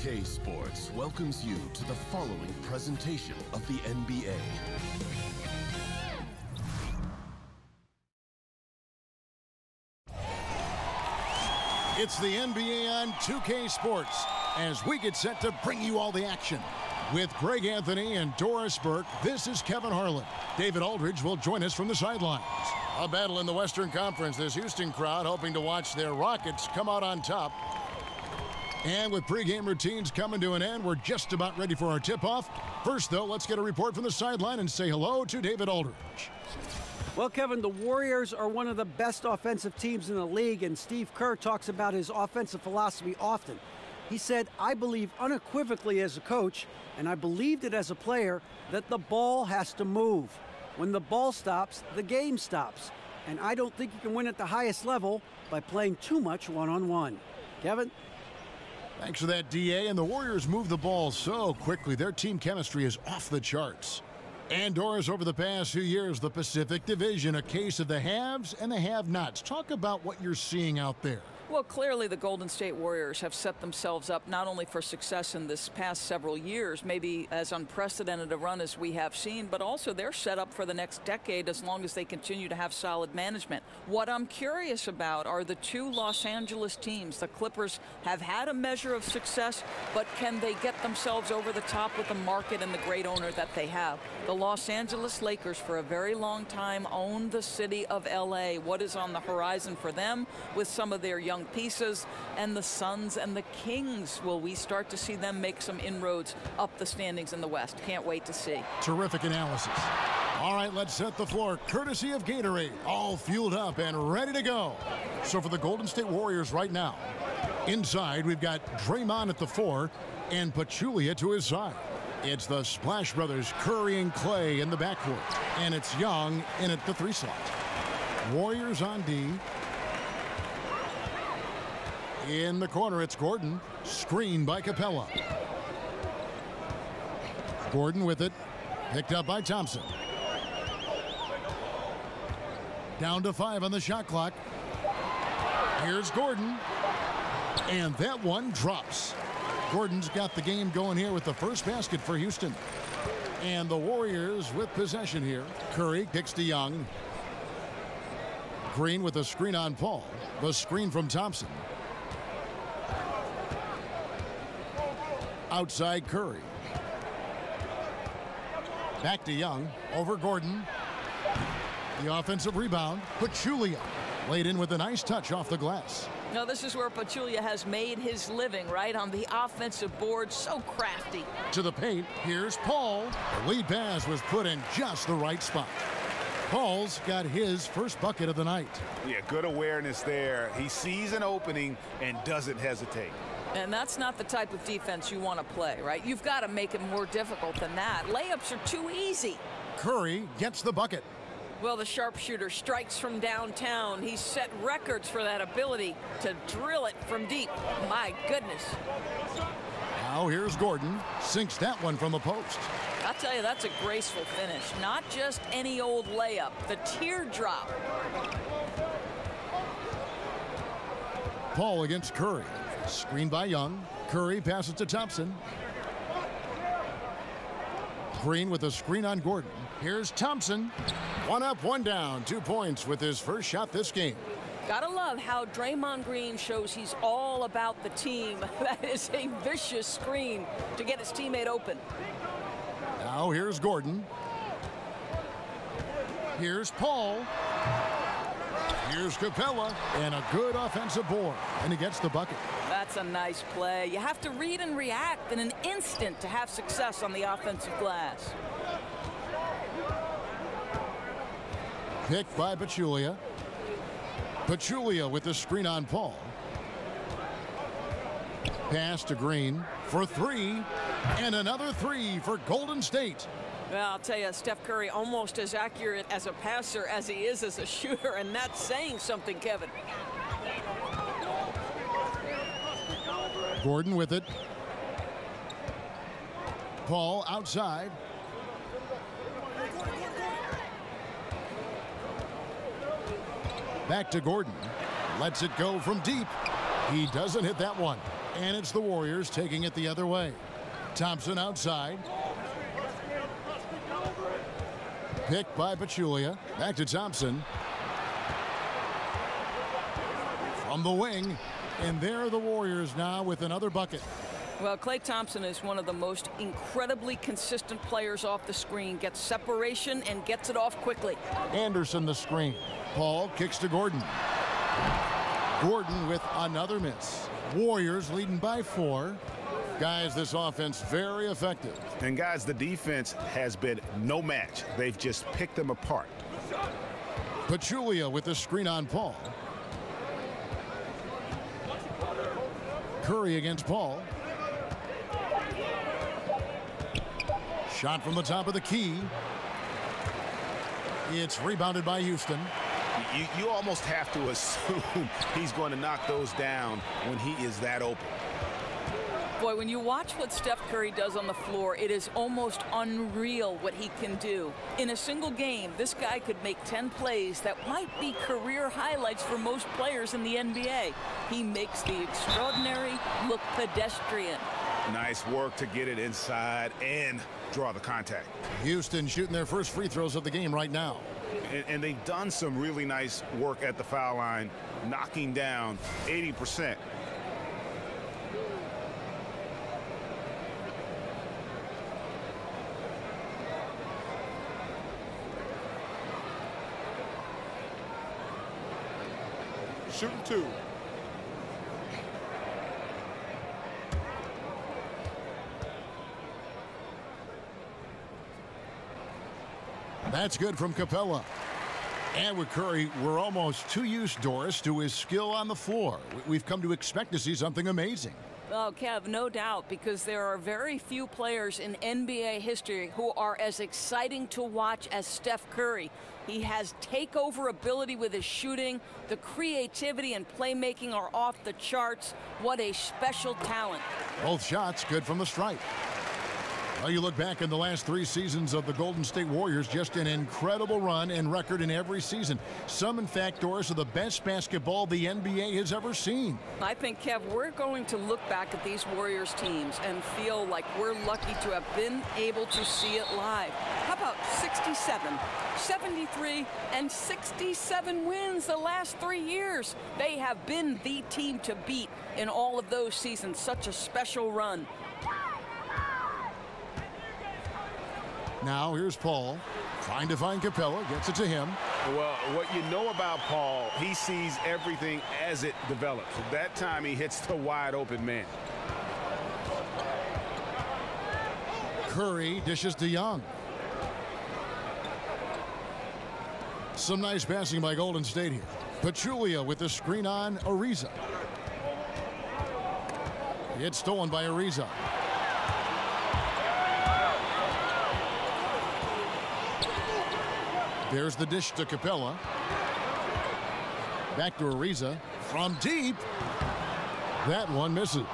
2K Sports welcomes you to the following presentation of the NBA. It's the NBA on 2K Sports as we get set to bring you all the action. With Greg Anthony and Doris Burke, this is Kevin Harlan. David Aldridge will join us from the sidelines. A battle in the Western Conference. This Houston crowd hoping to watch their Rockets come out on top. And with pregame routines coming to an end, we're just about ready for our tip-off. First, though, let's get a report from the sideline and say hello to David Aldridge. Well, Kevin, the Warriors are one of the best offensive teams in the league, and Steve Kerr talks about his offensive philosophy often. He said, I believe unequivocally as a coach, and I believed it as a player, that the ball has to move. When the ball stops, the game stops. And I don't think you can win at the highest level by playing too much one-on-one. Kevin? Thanks for that, DA. And the Warriors move the ball so quickly. Their team chemistry is off the charts. And Doris, over the past few years, the Pacific Division, a case of the haves and the have-nots. Talk about what you're seeing out there. Well, clearly the Golden State Warriors have set themselves up not only for success in this past several years, maybe as unprecedented a run as we have seen, but also they're set up for the next decade as long as they continue to have solid management. What I'm curious about are the two Los Angeles teams. The Clippers have had a measure of success, but can they get themselves over the top with the market and the great owner that they have? The Los Angeles Lakers for a very long time owned the city of LA. What is on the horizon for them with some of their young pieces? And the Suns and the Kings, will we start to see them make some inroads up the standings in the West? Can't wait to see. Terrific analysis. All right, let's set the floor courtesy of Gatorade, all fueled up and ready to go. So for the Golden State Warriors right now, inside we've got Draymond at the 4 and Pachulia to his side. It's the Splash Brothers, Curry and Clay in the backcourt, and it's Young in at the 3 slot. Warriors on D. In the corner, it's Gordon. Screen by Capella. Gordon with it. Picked up by Thompson. Down to 5 on the shot clock. Here's Gordon. And that one drops. Gordon's got the game going here with the first basket for Houston. And the Warriors with possession here. Curry kicks to Young. Green with a screen on Paul. The screen from Thompson. Outside Curry. Back to Young. Over Gordon. The offensive rebound. Pachulia laid in with a nice touch off the glass. Now this is where Pachulia has made his living, right? On the offensive board. So crafty. To the paint. Here's Paul. The lead pass was put in just the right spot. Paul's got his first bucket of the night. Yeah, good awareness there. He sees an opening and doesn't hesitate. And that's not the type of defense you want to play, right? You've got to make it more difficult than that. Layups are too easy. Curry gets the bucket. Well, the sharpshooter strikes from downtown. He's set records for that ability to drill it from deep. My goodness. Now here's Gordon. Sinks that one from the post. I'll tell you, that's a graceful finish. Not just any old layup. The teardrop. Paul against Curry. Screen by Young. Curry passes to Thompson. Green with a screen on Gordon. Here's Thompson. 1 up, 1 down. 2 points with his first shot this game. Gotta love how Draymond Green shows he's all about the team. That is a vicious screen to get his teammate open. Now here's Gordon. Here's Paul. Here's Capella. And a good offensive board. And he gets the bucket. That's a nice play. You have to read and react in an instant to have success on the offensive glass. Picked by Pachulia. Pachulia with the screen on Paul. Pass to Green for 3. And another 3 for Golden State. Well, I'll tell you, Steph Curry almost as accurate as a passer as he is as a shooter, and that's saying something, Kevin. Gordon with it. Paul outside. Back to Gordon. Lets it go from deep. He doesn't hit that one. And it's the Warriors taking it the other way. Thompson outside. Picked by Pachulia. Back to Thompson. From the wing. And there are the Warriors now with another bucket. Well, Klay Thompson is one of the most incredibly consistent players off the screen. Gets separation and gets it off quickly. Anderson the screen. Paul kicks to Gordon. Gordon with another miss. Warriors leading by 4. Guys, this offense very effective. And guys, the defense has been no match. They've just picked them apart. Pachulia with the screen on Paul. Curry against Paul. Shot from the top of the key. It's rebounded by Houston. You almost have to assume he's going to knock those down when he is that open. Boy, when you watch what Steph Curry does on the floor, it is almost unreal what he can do. In a single game, this guy could make 10 plays that might be career highlights for most players in the NBA. He makes the extraordinary look pedestrian. Nice work to get it inside and draw the contact. Houston shooting their first free throws of the game right now. And they've done some really nice work at the foul line, knocking down 80%. Shooting 2. That's good from Capella. And with Curry, we're almost too used, Doris, to his skill on the floor. We've come to expect to see something amazing. Oh, Kev, no doubt, because there are very few players in NBA history who are as exciting to watch as Steph Curry. He has takeover ability with his shooting. The creativity and playmaking are off the charts. What a special talent. Both shots good from the stripe. Well, you look back in the last 3 seasons of the Golden State Warriors, just an incredible run and record in every season. Some, in fact, Doris, are the best basketball the NBA has ever seen. I think, Kev, we're going to look back at these Warriors teams and feel like we're lucky to have been able to see it live. How about 67, 73, and 67 wins the last 3 years? They have been the team to beat in all of those seasons. Such a special run. Now here's Paul trying to find Capella, gets it to him. Well, what you know about Paul, he sees everything as it develops. That time he hits the wide open man. Curry dishes to Young. Some nice passing by Golden State here. Pachulia with the screen on Ariza. It's stolen by Ariza. There's the dish to Capella. Back to Ariza from deep. That one misses.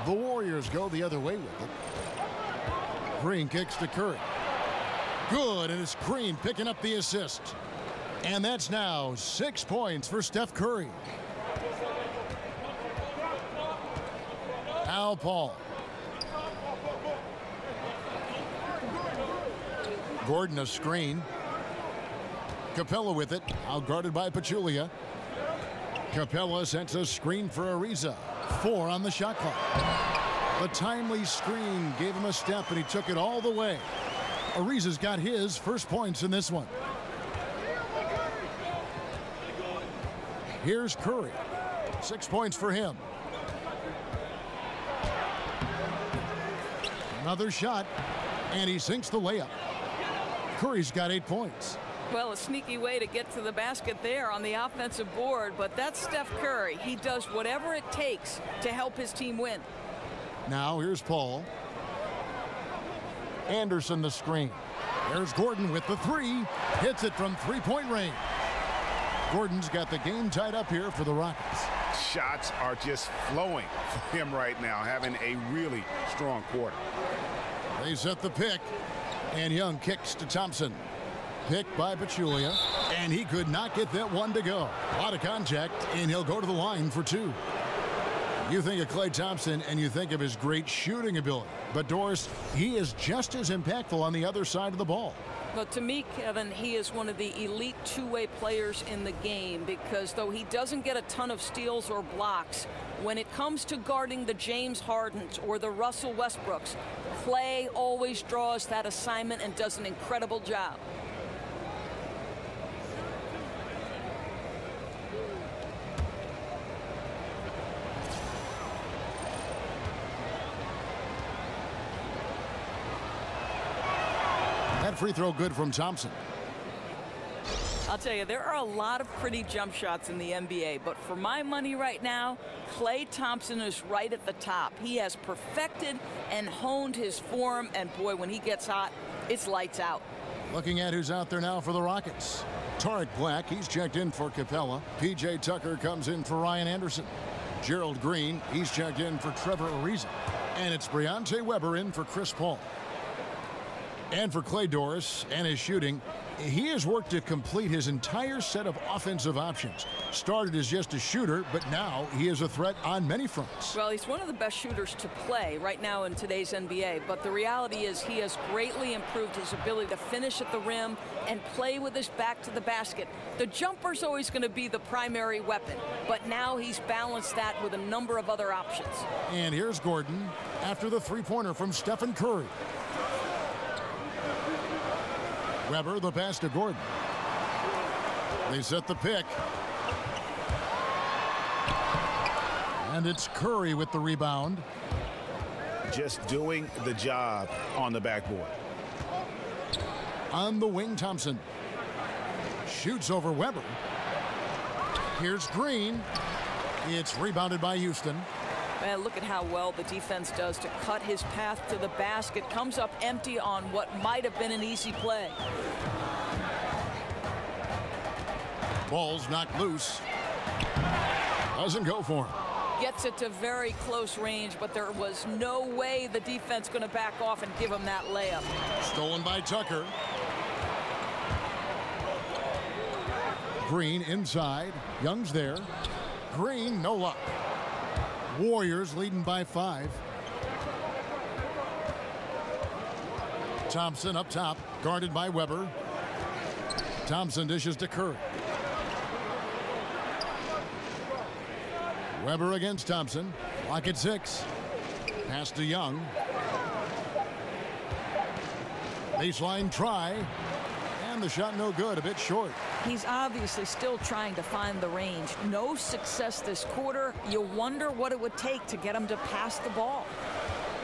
The Warriors go the other way with it. Green kicks to Curry. Good, and it's Green picking up the assist. And that's now 6 points for Steph Curry. Al Paul. Gordon a screen. Capella with it, outguarded by Pachulia. Capella sends a screen for Ariza. 4 on the shot clock. The timely screen gave him a step, and he took it all the way. Ariza's got his first points in this one. Here's Curry. 6 points for him. Another shot, and he sinks the layup. Curry's got 8 points. Well, a sneaky way to get to the basket there on the offensive board, but that's Steph Curry. He does whatever it takes to help his team win. Now here's Paul. Anderson the screen. There's Gordon with the 3. Hits it from 3-point range. Gordon's got the game tied up here for the Rockets. Shots are just flowing for him right now, having a really strong quarter. They set the pick, and Young kicks to Thompson. Picked by Pachulia, and he could not get that one to go. A lot of contact, and he'll go to the line for 2. You think of Klay Thompson and you think of his great shooting ability. But Doris, he is just as impactful on the other side of the ball. Well, to me, Kevin, he is one of the elite two-way players in the game because though he doesn't get a ton of steals or blocks, when it comes to guarding the James Hardens or the Russell Westbrooks, Klay always draws that assignment and does an incredible job. That free throw good from Thompson. I'll tell you, there are a lot of pretty jump shots in the NBA, but for my money right now, Klay Thompson is right at the top. He has perfected and honed his form, and boy, when he gets hot, it's lights out. Looking at who's out there now for the Rockets. Tarek Black, he's checked in for Capella. P.J. Tucker comes in for Ryan Anderson. Gerald Green, he's checked in for Trevor Ariza. And it's Briante Weber in for Chris Paul. And for Klay, Doris, and his shooting, he has worked to complete his entire set of offensive options. Started as just a shooter, but now he is a threat on many fronts. Well, he's one of the best shooters to play right now in today's NBA, but the reality is he has greatly improved his ability to finish at the rim and play with his back to the basket. The jumper's always going to be the primary weapon, but now he's balanced that with a number of other options. And here's Gordon after the three-pointer from Stephen Curry. Weber, the pass to Gordon. They set the pick. And it's Curry with the rebound. Just doing the job on the backboard. On the wing, Thompson. Shoots over Weber. Here's Green. It's rebounded by Houston. Man, look at how well the defense does to cut his path to the basket. Comes up empty on what might have been an easy play. Ball's knocked loose. Doesn't go for him. Gets it to very close range, but there was no way the defense going to back off and give him that layup. Stolen by Tucker. Green inside. Young's there. Green, no luck. Warriors leading by 5. Thompson up top, guarded by Weber. Thompson dishes to Curry. Weber against Thompson. Lock at 6. Pass to Young. Baseline try. And the shot no good, a bit short. He's obviously still trying to find the range. No success this quarter. You wonder what it would take to get him to pass the ball.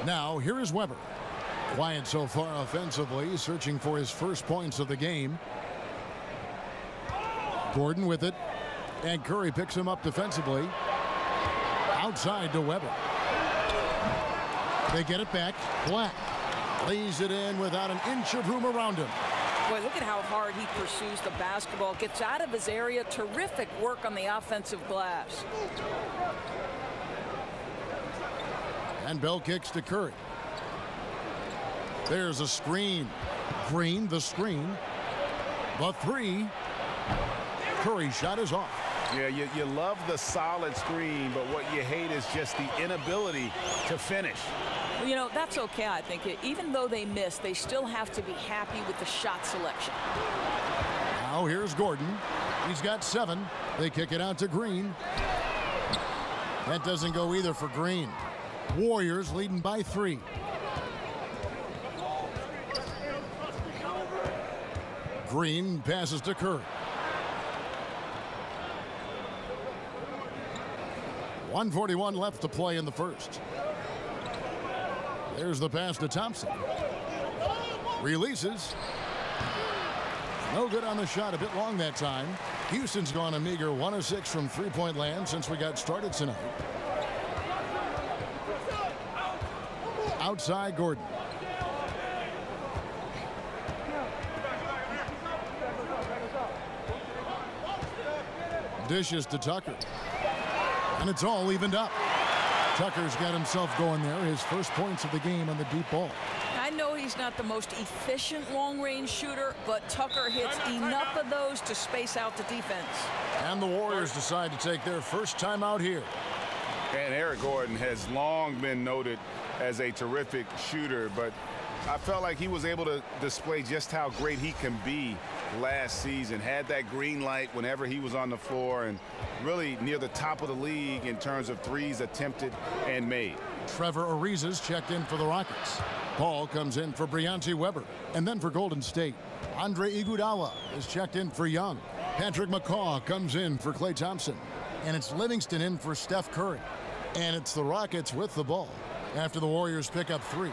Now, here is Weber. Quiet so far offensively, searching for his first points of the game. Gordon with it. And Curry picks him up defensively. Outside to Weber. They get it back. Black lays it in without an inch of room around him. Boy, look at how hard he pursues the basketball. Gets out of his area. Terrific work on the offensive glass. And Bell kicks to Curry. There's a screen. Green, the screen. The 3. Curry shot is off. Yeah, you love the solid screen, but what you hate is just the inability to finish. Well, you know, that's okay, I think. Even though they miss, they still have to be happy with the shot selection. Now here's Gordon. He's got 7. They kick it out to Green. That doesn't go either for Green. Warriors leading by 3. Green passes to Curry. 1:41 left to play in the first. There's the pass to Thompson. Releases. No good on the shot, a bit long that time. Houston's gone a meager 1 of 6 from three-point land since we got started tonight. Outside Gordon. Dishes to Tucker. And it's all evened up. Tucker's got himself going there. His first points of the game on the deep ball. I know he's not the most efficient long-range shooter, but Tucker hits enough of those to space out the defense. And the Warriors decide to take their first time out here. And Eric Gordon has long been noted as a terrific shooter, but I felt like he was able to display just how great he can be last season. Had that green light whenever he was on the floor, and really near the top of the league in terms of threes attempted and made. Trevor Ariza's checked in for the Rockets. Paul comes in for Briante Weber. And then for Golden State, Andre Iguodala is checked in for Young. Patrick McCaw comes in for Klay Thompson. And it's Livingston in for Steph Curry. And it's the Rockets with the ball after the Warriors pick up 3.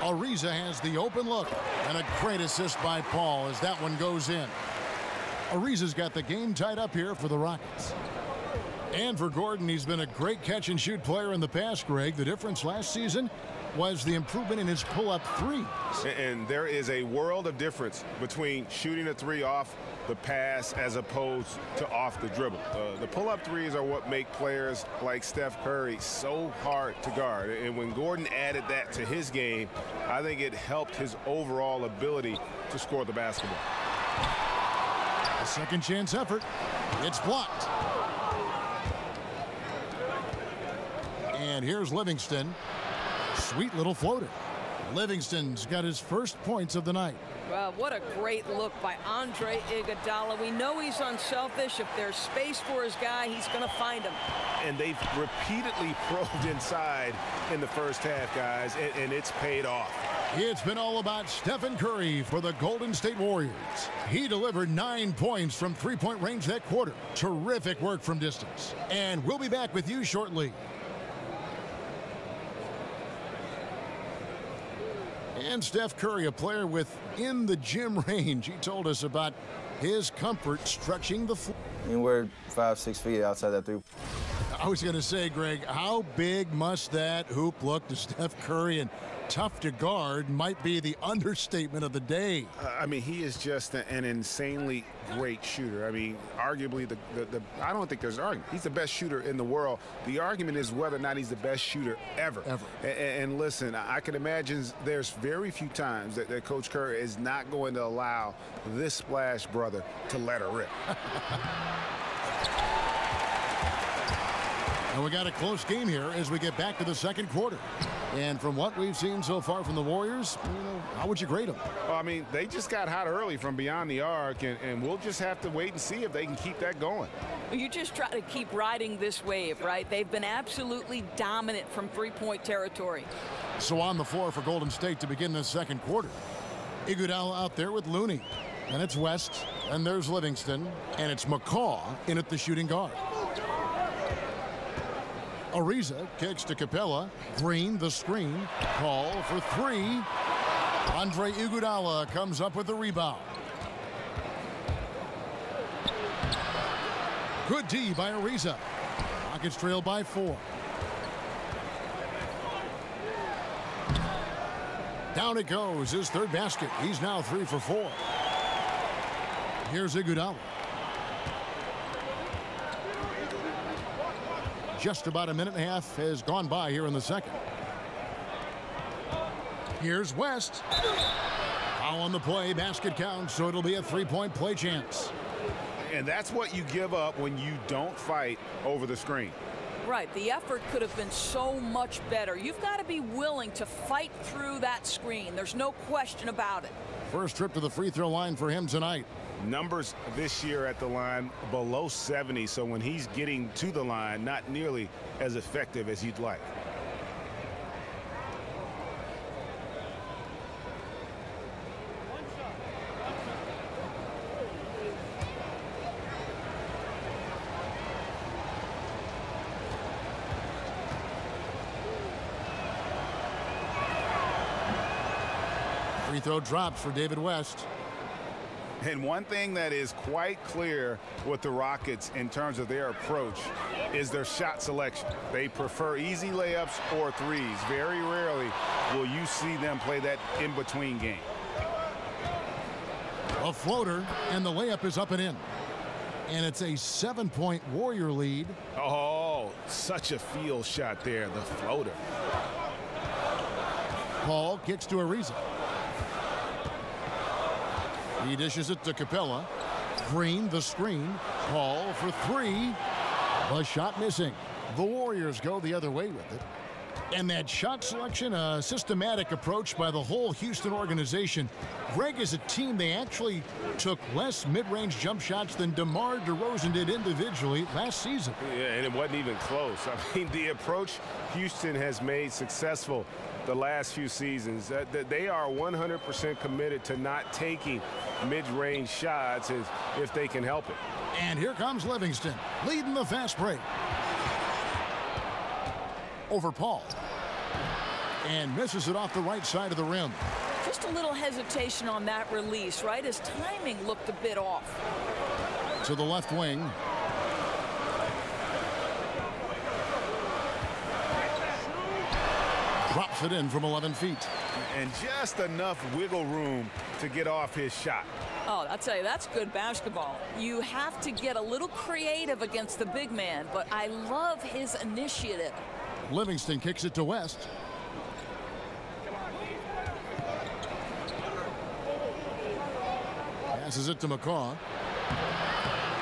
Ariza has the open look, and a great assist by Paul as that one goes in. Ariza's got the game tied up here for the Rockets. And for Gordon, he's been a great catch-and-shoot player in the past, Greg. The difference last season was the improvement in his pull-up threes. And there is a world of difference between shooting a 3 off the pass as opposed to off the dribble. The pull-up threes are what make players like Steph Curry so hard to guard. And when Gordon added that to his game, I think it helped his overall ability to score the basketball. A second chance effort. It's blocked. And here's Livingston. Sweet little floater. Livingston's got his first points of the night. Wow, what a great look by Andre Iguodala. We know he's unselfish. If there's space for his guy, he's going to find him. And they've repeatedly probed inside in the first half, guys, and it's paid off. It's been all about Stephen Curry for the Golden State Warriors. He delivered 9 points from three-point range that quarter. Terrific work from distance. And we'll be back with you shortly. And Steph Curry, a player within the gym range. He told us about his comfort stretching the floor. Anywhere 5-6 feet outside that 3. I was going to say, Greg, how big must that hoop look to Steph Curry? And tough to guard might be the understatement of the day. I mean, he is just an insanely great shooter. I mean, arguably, I don't think there's an argument. He's the best shooter in the world. The argument is whether or not he's the best shooter ever. And listen, I can imagine there's very few times that Coach Curry is not going to allow this splash brother to let her rip. And we got a close game here as we get back to the second quarter. And from what we've seen so far from the Warriors, how would you grade them? Well, I mean, they just got hot early from beyond the arc, and we'll just have to wait and see if they can keep that going. Well, you just try to keep riding this wave, right? They've been absolutely dominant from three-point territory. So on the floor for Golden State to begin this second quarter. Iguodala out there with Looney. And it's West, and there's Livingston, and it's McCaw in at the shooting guard. Ariza kicks to Capella. Green, the screen. Call for 3. Andre Iguodala comes up with the rebound. Good D by Ariza. Rockets trail by 4. Down it goes, his third basket. He's now 3 for 4. Here's Iguodala. Just about a minute and a half has gone by here in the second. Here's West. Foul on the play, basket counts, so it'll be a 3-point play chance. And that's what you give up when you don't fight over the screen. Right, the effort could have been so much better. You've got to be willing to fight through that screen. There's no question about it. First trip to the free throw line for him tonight. Numbers this year at the line below 70, so when he's getting to the line, not nearly as effective as you'd like. Free throw drops for David West. And one thing that is quite clear with the Rockets in terms of their approach is their shot selection. They prefer easy layups or threes. Very rarely will you see them play that in-between game. A floater, and the layup is up and in. And it's a 7-point Warrior lead. Oh, such a field shot there, the floater. Paul kicks to Ariza. He dishes it to Capella. Green, the screen. Paul for 3. The shot missing. The Warriors go the other way with it. And that shot selection, a systematic approach by the whole Houston organization. Greg, is a team, they actually took less mid-range jump shots than DeMar DeRozan did individually last season. Yeah, and it wasn't even close. I mean, the approach Houston has made successful the last few seasons, they are 100% committed to not taking mid-range shots if they can help it. And here comes Livingston, leading the fast break. Over Paul. And misses it off the right side of the rim. Just a little hesitation on that release, right? His timing looked a bit off. To the left wing. Drops it in from 11 feet. And just enough wiggle room to get off his shot. Oh, I'll tell you, that's good basketball. You have to get a little creative against the big man, but I love his initiative. Livingston kicks it to West. Passes it to McCaw.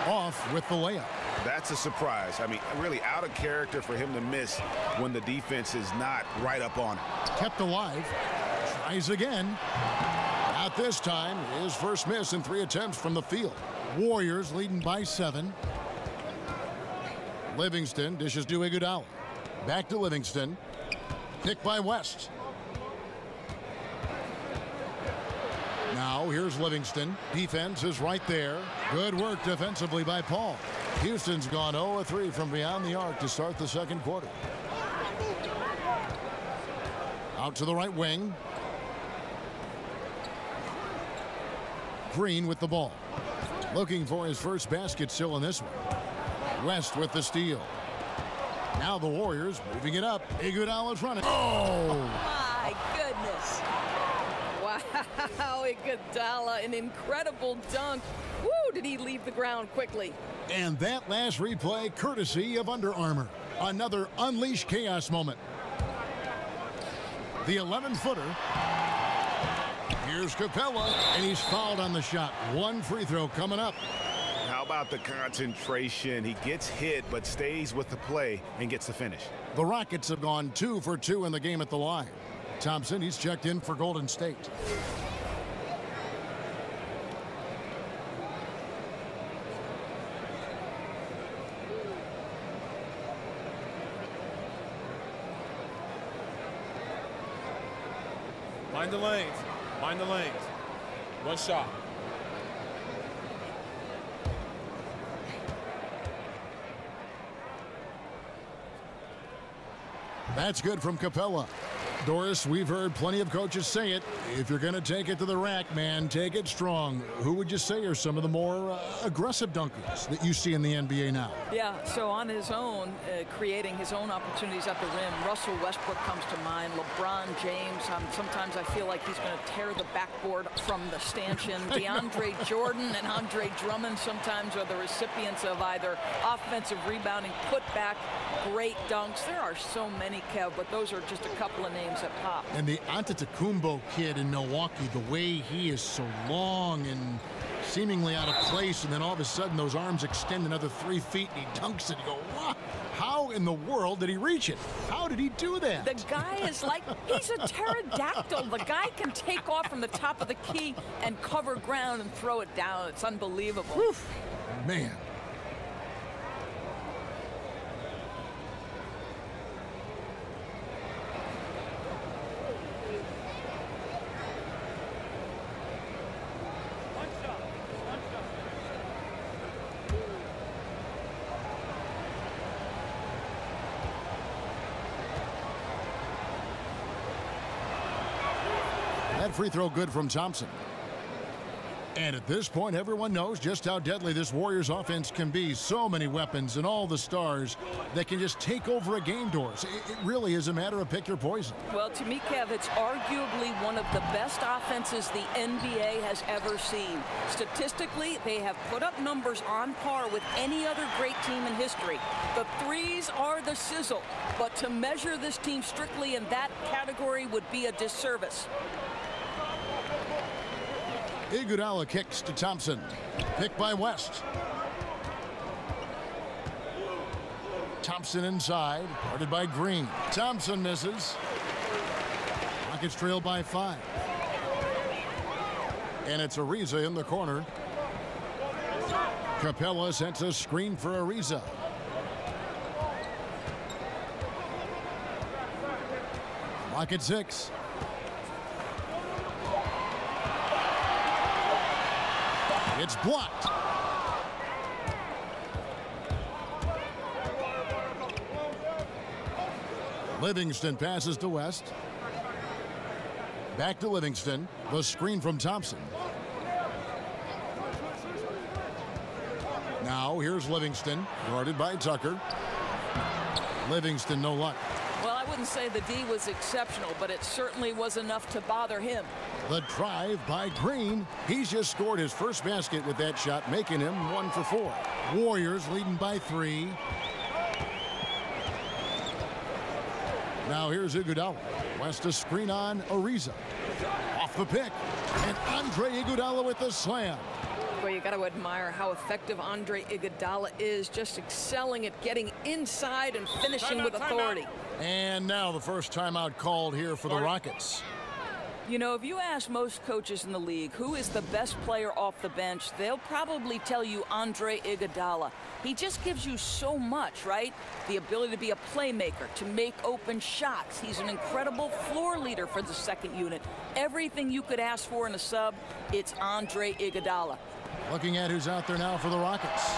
Off with the layup. That's a surprise. I mean, really out of character for him to miss when the defense is not right up on him. Kept alive. Tries again. Not this time. His first miss in 3 attempts from the field. Warriors leading by 7. Livingston dishes to Iguodala. Back to Livingston. Picked by West. Now here's Livingston. Defense is right there. Good work defensively by Paul. Houston's gone 0-3 from beyond the arc to start the second quarter. Out to the right wing. Green with the ball. Looking for his first basket still in this one. West with the steal. Now the Warriors moving it up. Iguodala's running. Oh! My goodness. Wow, Iguodala, an incredible dunk. Woo, did he leave the ground quickly. And that last replay courtesy of Under Armour. Another Unleash Chaos moment. The 11-footer. Here's Capella, and he's fouled on the shot. One free throw coming up. How about the concentration? He gets hit, but stays with the play and gets the finish. The Rockets have gone 2 for 2 in the game at the line. Thompson, he's checked in for Golden State. Mind the lanes. Mind the lanes. One shot. That's good from Capella. Doris, we've heard plenty of coaches say it. If you're going to take it to the rack, man, take it strong. Who would you say are some of the more aggressive dunkers that you see in the NBA now? Yeah, so on his own, creating his own opportunities at the rim, Russell Westbrook comes to mind, LeBron James. Sometimes I feel like he's going to tear the backboard from the stanchion. DeAndre Jordan and Andre Drummond sometimes are the recipients of either offensive rebounding, putback, great dunks. There are so many, Kev, but those are just a couple of names that pop. And the Antetokounmpo kid in Milwaukee, the way he is so long and seemingly out of place, and then all of a sudden those arms extend another 3 feet and he dunks it. You go, what? How in the world did he reach it? How did he do that? The guy is like, he's a pterodactyl. The guy can take off from the top of the key and cover ground and throw it down. It's unbelievable. Whew. Man. That free throw good from Thompson. And at this point, everyone knows just how deadly this Warriors offense can be. So many weapons and all the stars that can just take over a game, Doors. It really is a matter of pick your poison. Well, to me, Kev, it's arguably one of the best offenses the NBA has ever seen. Statistically, they have put up numbers on par with any other great team in history. The threes are the sizzle, but to measure this team strictly in that category would be a disservice. Iguodala kicks to Thompson. Picked by West. Thompson inside, guarded by Green. Thompson misses. Rockets trail by 5. And it's Ariza in the corner. Capella sets a screen for Ariza. Rocket 6. It's blocked. Livingston passes to West. Back to Livingston. The screen from Thompson. Now here's Livingston, guarded by Tucker. Livingston, no luck. Well, I wouldn't say the D was exceptional, but it certainly was enough to bother him. The drive by Green. He's just scored his first basket with that shot, making him 1 for 4. Warriors leading by 3. Now here's Iguodala. West a screen on Ariza. Off the pick. And Andre Iguodala with the slam. Well, you got to admire how effective Andre Iguodala is, just excelling at getting inside and finishing with authority. And now the first timeout called here for the Rockets. You know, if you ask most coaches in the league who is the best player off the bench, they'll probably tell you Andre Iguodala. He just gives you so much, right? The ability to be a playmaker, to make open shots. He's an incredible floor leader for the second unit. Everything you could ask for in a sub, it's Andre Iguodala. Looking at who's out there now for the Rockets.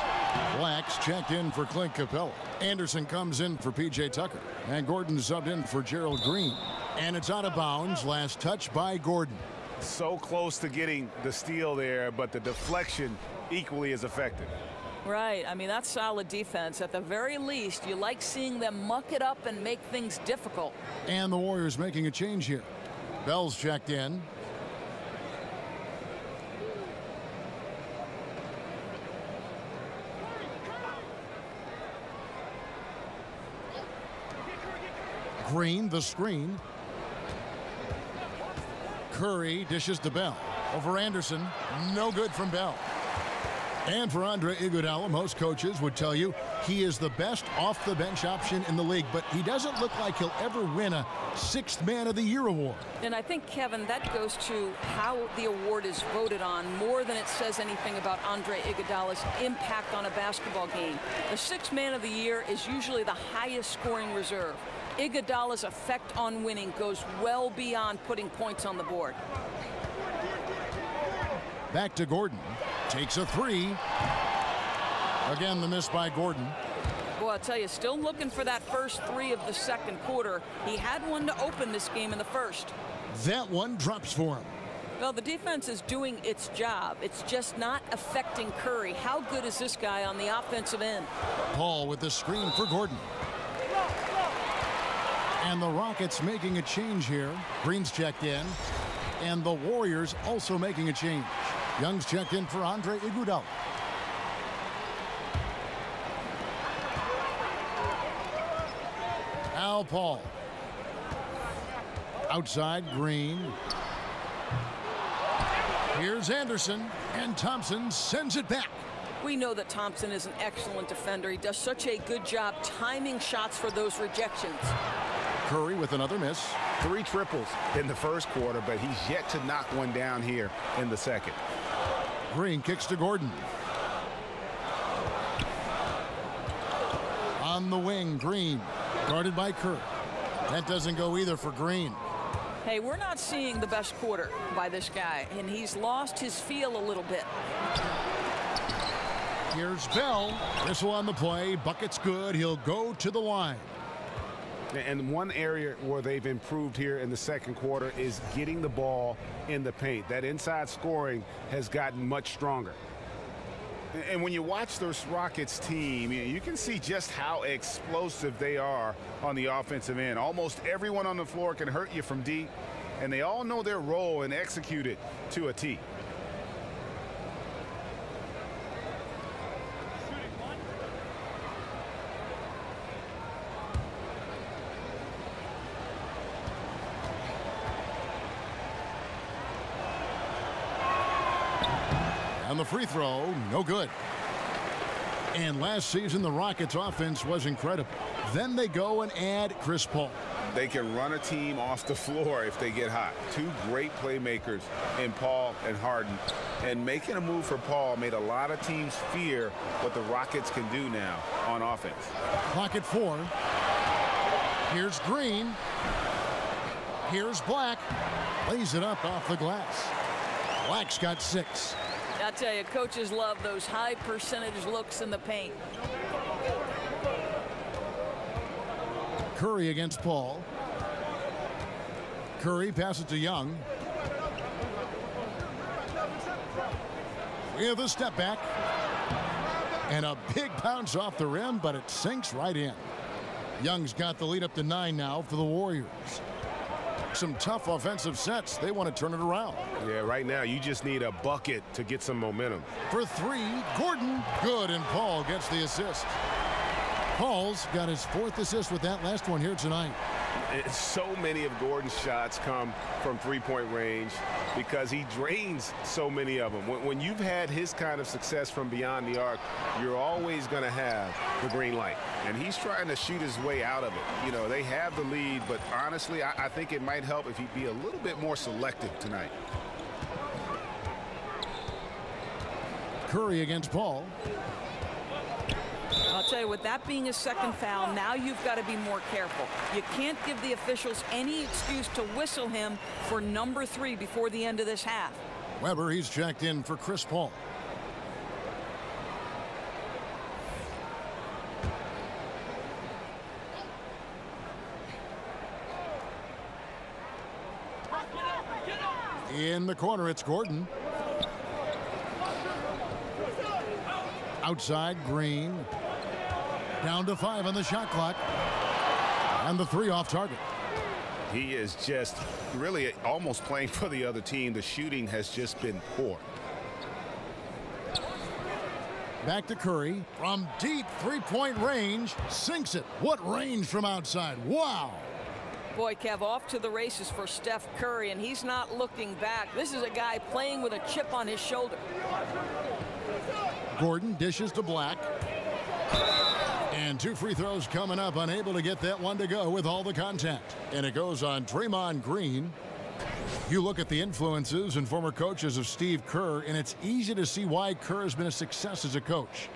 Blacks checked in for Clint Capella. Anderson comes in for P.J. Tucker. And Gordon subbed in for Gerald Green. And it's out of bounds. Last touch by Gordon. So close to getting the steal there, but the deflection equally as effective. Right. I mean, that's solid defense. At the very least, you like seeing them muck it up and make things difficult. And the Warriors making a change here. Bell's checked in. Green, the screen. Curry dishes to Bell. Over Anderson. No good from Bell. And for Andre Iguodala, most coaches would tell you he is the best off-the-bench option in the league, but he doesn't look like he'll ever win a 6th Man of the Year award. And I think, Kevin, that goes to how the award is voted on more than it says anything about Andre Iguodala's impact on a basketball game. The 6th Man of the Year is usually the highest scoring reserve. Iguodala's effect on winning goes well beyond putting points on the board. Back to Gordon. Takes a 3. Again, the miss by Gordon. Well, I'll tell you, still looking for that first 3 of the second quarter. He had one to open this game in the first. That one drops for him. Well, the defense is doing its job. It's just not affecting Curry. How good is this guy on the offensive end? Paul with the screen for Gordon. And the Rockets making a change here. Green's checked in. And the Warriors also making a change. Young's checked in for Andre Iguodala. Al Paul. Outside, Green. Here's Anderson, and Thompson sends it back. We know that Thompson is an excellent defender. He does such a good job timing shots for those rejections. Curry with another miss. 3 triples in the first quarter, but he's yet to knock one down here in the second. Green kicks to Gordon. On the wing, Green. Guarded by Kerr. That doesn't go either for Green. Hey, we're not seeing the best quarter by this guy, and he's lost his feel a little bit. Here's Bell. Whistle on the play. Bucket's good. He'll go to the line. And one area where they've improved here in the second quarter is getting the ball in the paint. That inside scoring has gotten much stronger. And when you watch this Rockets team, you can see just how explosive they are on the offensive end. Almost everyone on the floor can hurt you from deep, and they all know their role and execute it to a T. And the free throw, no good. And last season, the Rockets' offense was incredible. Then they go and add Chris Paul. They can run a team off the floor if they get hot. Two great playmakers in Paul and Harden. And making a move for Paul made a lot of teams fear what the Rockets can do now on offense. Clock at 4. Here's Green. Here's Black. Lays it up off the glass. Black's got 6. I tell you, coaches love those high percentage looks in the paint. Curry against Paul. Curry passes to Young. We have a step back. And a big bounce off the rim, but it sinks right in. Young's got the lead up to 9 now for the Warriors. Some tough offensive sets. They want to turn it around. Yeah, right now you just need a bucket to get some momentum. For 3, Gordon. Good, and Paul gets the assist. Paul's got his 4th assist with that last one here tonight. So many of Gordon's shots come from three-point range because he drains so many of them. When you've had his kind of success from beyond the arc, you're always going to have the green light. And he's trying to shoot his way out of it. You know, they have the lead, but honestly, I think it might help if he'd be a little bit more selective tonight. Curry against Paul. I'll tell you, with that being a second foul, now you've got to be more careful. You can't give the officials any excuse to whistle him for number 3 before the end of this half. Weber, he's checked in for Chris Paul. In the corner, it's Gordon. Outside, Green. Down to 5 on the shot clock. And the 3 off target. He is just really almost playing for the other team. The shooting has just been poor. Back to Curry. From deep three-point range. Sinks it. What range from outside. Wow. Boy, Kev, off to the races for Steph Curry, and he's not looking back. This is a guy playing with a chip on his shoulder. Gordon dishes to Black. And 2 free throws coming up, unable to get that one to go with all the contact. And it goes on Draymond Green. You look at the influences and former coaches of Steve Kerr, and it's easy to see why Kerr has been a success as a coach.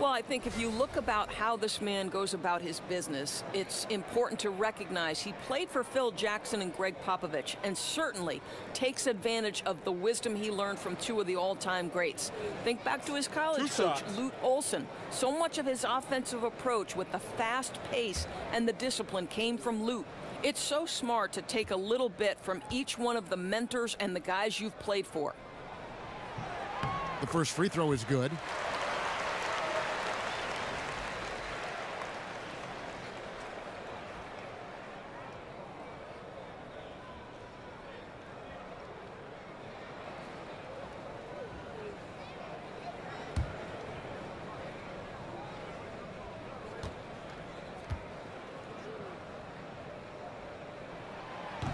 Well, I think if you look about how this man goes about his business, it's important to recognize he played for Phil Jackson and Greg Popovich, and certainly takes advantage of the wisdom he learned from 2 of the all-time greats. Think back to his college coach, Lute Olson. So much of his offensive approach with the fast pace and the discipline came from Lute. It's so smart to take a little bit from each one of the mentors and the guys you've played for. The first free throw is good.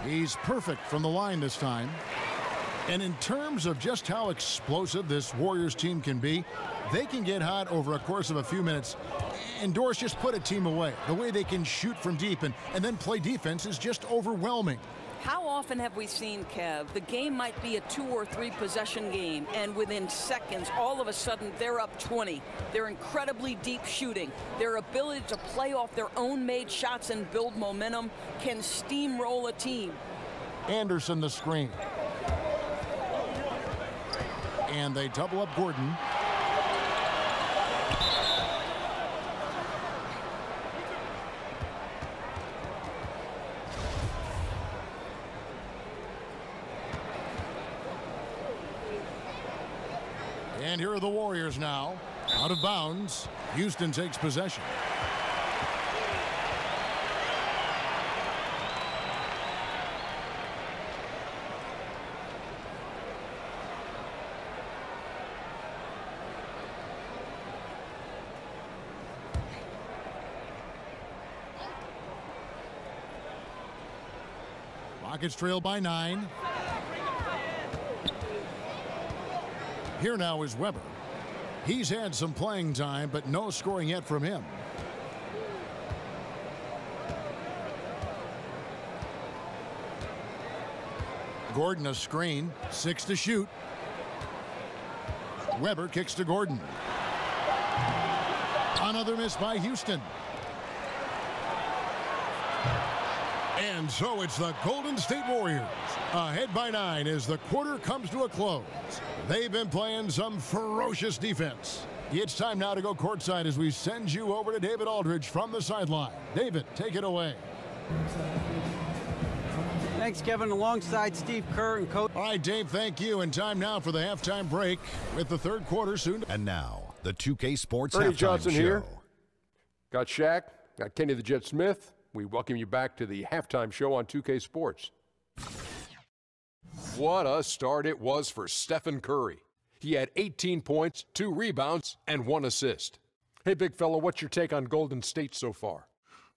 He's perfect from the line this time. And in terms of just how explosive this Warriors team can be, they can get hot over a course of a few minutes. And Doris just put a team away. The way they can shoot from deep and then play defense is just overwhelming. How often have we seen, Kev, the game might be a 2 or 3 possession game, and within seconds, all of a sudden, they're up 20. They're incredibly deep shooting. Their ability to play off their own made shots and build momentum can steamroll a team. Anderson the screen. And they double up Gordon. And here are the Warriors now. Out of bounds. Houston takes possession. Rockets trail by 9. Here now is Weber. He's had some playing time, but no scoring yet from him. Gordon a screen, 6 to shoot. Weber kicks to Gordon. Another miss by Houston. And so it's the Golden State Warriors ahead by 9 as the quarter comes to a close. They've been playing some ferocious defense. It's time now to go courtside as we send you over to David Aldridge from the sideline. David, take it away. Thanks, Kevin. Alongside Steve Kerr and coach. All right, Dave, thank you. And time now for the halftime break with the third quarter soon. And now, the 2K Sports Ernie Halftime Johnson Show. here. Got Shaq, got Kenny the Jet Smith. We welcome you back to the halftime show on 2K Sports. What a start it was for Stephen Curry. He had 18 points, 2 rebounds, and 1 assist. Hey, big fella, what's your take on Golden State so far?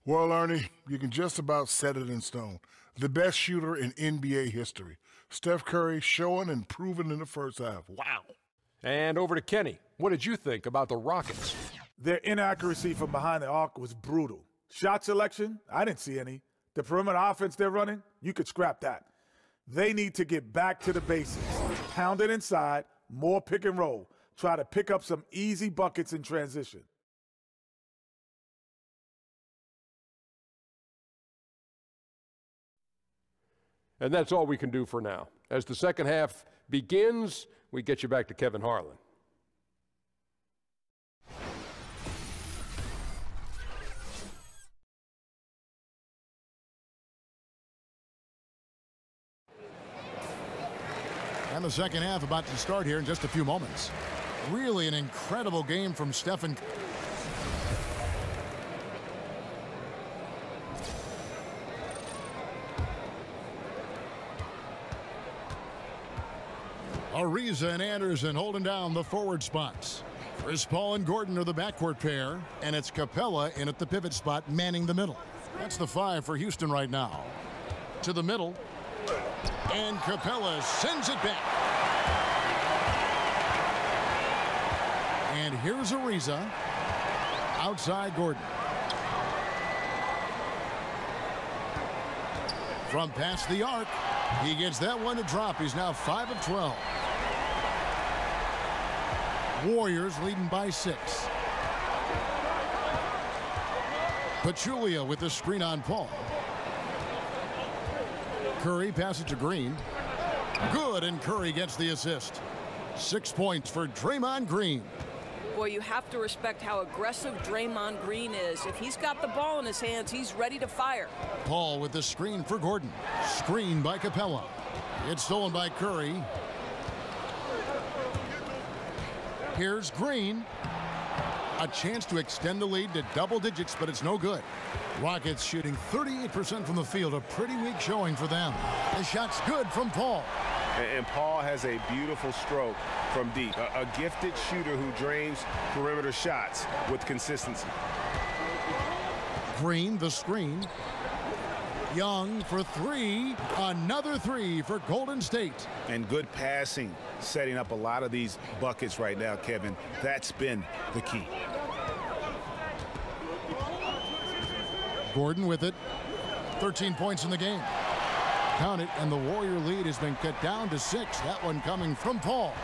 Well, Ernie, you can just about set it in stone. The best shooter in NBA history. Steph Curry showing and proving in the first half. Wow. And over to Kenny. What did you think about the Rockets? Their inaccuracy from behind the arc was brutal. Shot selection, I didn't see any. The perimeter offense they're running, you could scrap that. They need to get back to the basics. Pound it inside, more pick and roll. Try to pick up some easy buckets in transition. And that's all we can do for now. As the second half begins, we get you back to Kevin Harlan. And the second half about to start here in just a few moments. Really an incredible game from Stephen. Ariza and Anderson holding down the forward spots. Chris Paul and Gordon are the backcourt pair, and it's Capella in at the pivot spot manning the middle. That's the 5 for Houston right now. To the middle. And Capella sends it back. And here's Ariza. Outside Gordon. From past the arc, he gets that one to drop. He's now 5 of 12. Warriors leading by 6. Pachulia with the screen on Paul. Curry passes to Green. Good, and Curry gets the assist. 6 points for Draymond Green. Boy, you have to respect how aggressive Draymond Green is. If he's got the ball in his hands, he's ready to fire. Paul with the screen for Gordon. Screen by Capella. It's stolen by Curry. Here's Green. A chance to extend the lead to double digits, but it's no good. Rockets shooting 38% from the field, a pretty weak showing for them. The shot's good from Paul. And Paul has a beautiful stroke from deep. A gifted shooter who drains perimeter shots with consistency. Green, the screen. Young for 3. Another 3 for Golden State. And good passing, setting up a lot of these buckets right now, Kevin. That's been the key. Gordon with it. 13 points in the game. Count it, and the Warrior lead has been cut down to 6. That one coming from Paul.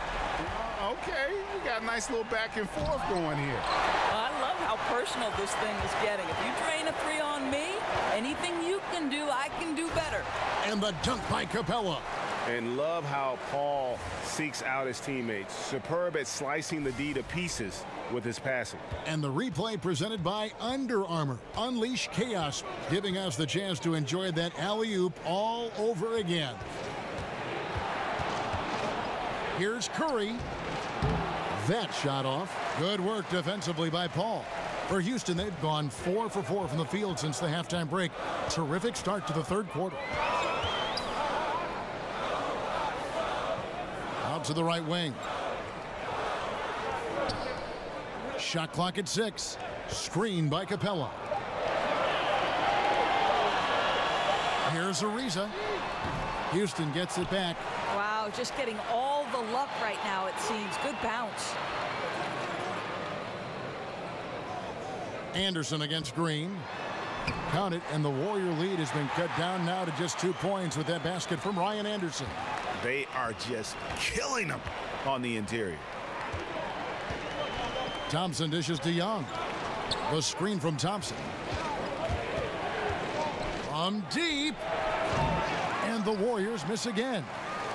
Okay, we got a nice little back and forth going here. I love how personal this thing is getting. If you drain a 3 on me, anything you can do, I can do better. And the dunk by Capella. And love how Paul seeks out his teammates. Superb at slicing the D to pieces with his passing. And the replay presented by Under Armour. Unleash chaos, giving us the chance to enjoy that alley-oop all over again. Here's Curry. That shot off. Good work defensively by Paul. For Houston, they've gone 4 for 4 from the field since the halftime break. Terrific start to the third quarter. Out to the right wing. Shot clock at 6. Screen by Capella. Here's Ariza. Houston gets it back. Wow, just getting all the luck right now, it seems. Good bounce. Anderson against Green. Count it, and the Warrior lead has been cut down now to just 2 points with that basket from Ryan Anderson. They are just killing them on the interior. Thompson dishes to Young. The screen from Thompson. From deep. And the Warriors miss again.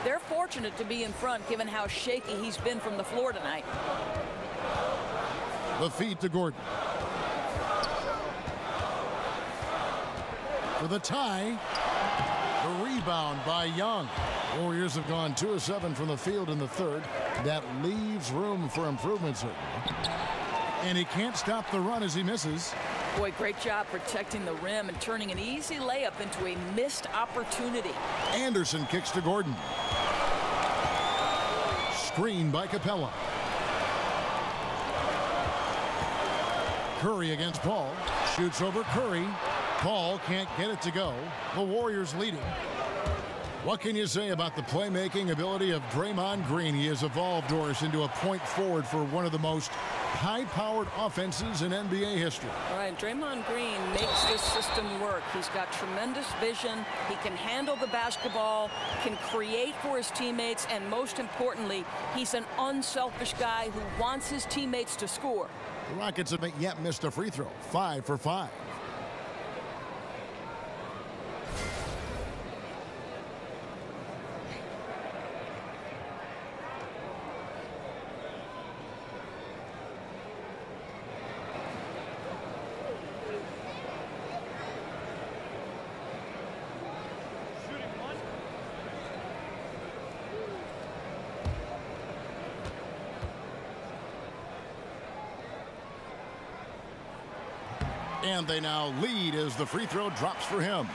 They're fortunate to be in front given how shaky he's been from the floor tonight. The feed to Gordon. For the tie. The rebound by Young. Warriors have gone 2 of 7 from the field in the third. That leaves room for improvement, certainly. And he can't stop the run as he misses. Boy, great job protecting the rim and turning an easy layup into a missed opportunity. Anderson kicks to Gordon. Screen by Capella. Curry against Paul. Shoots over Curry. Paul can't get it to go. The Warriors leading. What can you say about the playmaking ability of Draymond Green? He has evolved, Doris, into a point forward for one of the most high-powered offenses in NBA history. All right, Draymond Green makes this system work. He's got tremendous vision. He can handle the basketball, can create for his teammates, and most importantly, he's an unselfish guy who wants his teammates to score. The Rockets have not yet missed a free throw. 5 for 5. And they now lead as the free throw drops for him.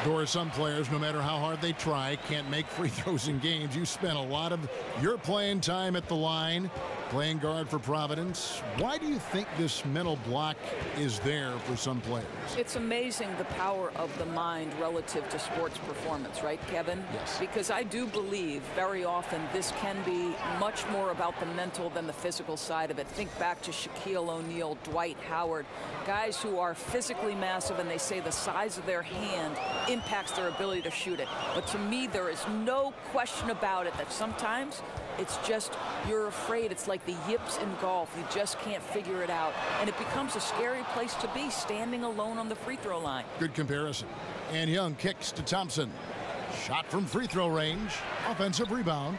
Doris, some players, no matter how hard they try, can't make free throws in games. You spent a lot of your playing time at the line, playing guard for Providence. Why do you think this mental block is there for some players? It's amazing the power of the mind relative to sports performance, right, Kevin? Yes. Because I do believe very often this can be much more about the mental than the physical side of it. Think back to Shaquille O'Neal, Dwight Howard, guys who are physically massive, and they say the size of their hand impacts their ability to shoot it. But to me, there is no question about it that sometimes it's just you're afraid. It's like the yips in golf. You just can't figure it out. And it becomes a scary place to be, standing alone on the free throw line. Good comparison. And Young kicks to Thompson. Shot from free throw range. Offensive rebound.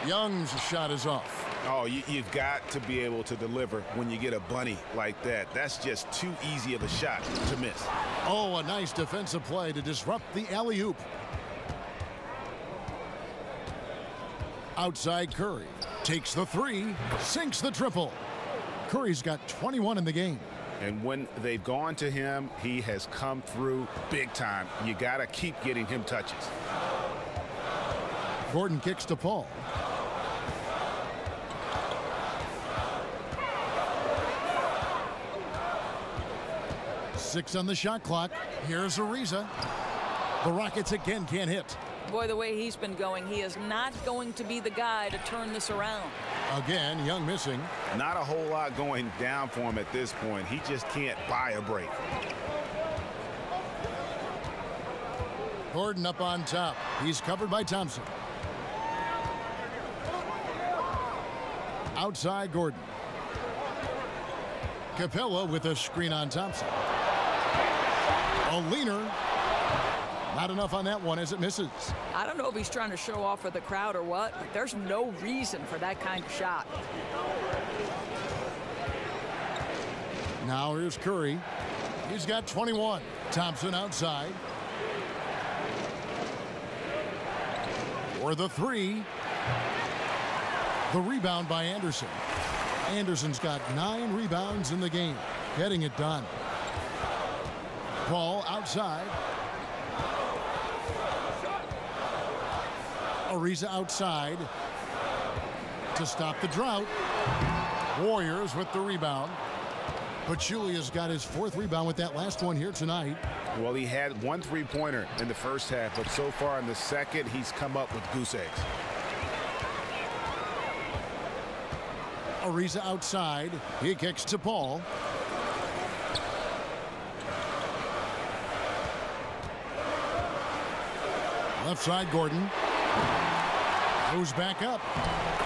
Young's shot is off. Oh, you've got to be able to deliver when you get a bunny like that. That's just too easy of a shot to miss. Oh, a nice defensive play to disrupt the alley-oop. Outside Curry. Takes the three. Sinks the triple. Curry's got 21 in the game. And when they've gone to him, he has come through big time. You got to keep getting him touches. Gordon kicks to Paul. Six on the shot clock. Here's Ariza. The Rockets again can't hit. Boy, the way he's been going, he is not going to be the guy to turn this around. Again, Young missing. Not a whole lot going down for him at this point. He just can't buy a break. Gordon up on top. He's covered by Thompson. Outside Gordon. Capella with a screen on Thompson. A leaner. Not enough on that one as it misses. I don't know if he's trying to show off for the crowd or what, but there's no reason for that kind of shot. Now here's Curry. He's got 21. Thompson outside. For the three. The rebound by Anderson. Anderson's got 9 rebounds in the game. Getting it done. Paul outside. Ariza outside to stop the drought. Warriors with the rebound. Pachulia's got his 4th rebound with that last one here tonight. Well, he had 1 3-pointer in the first half, but so far in the second, he's come up with goose eggs. Ariza outside. He kicks to Paul. Left side, Gordon. Goes back up.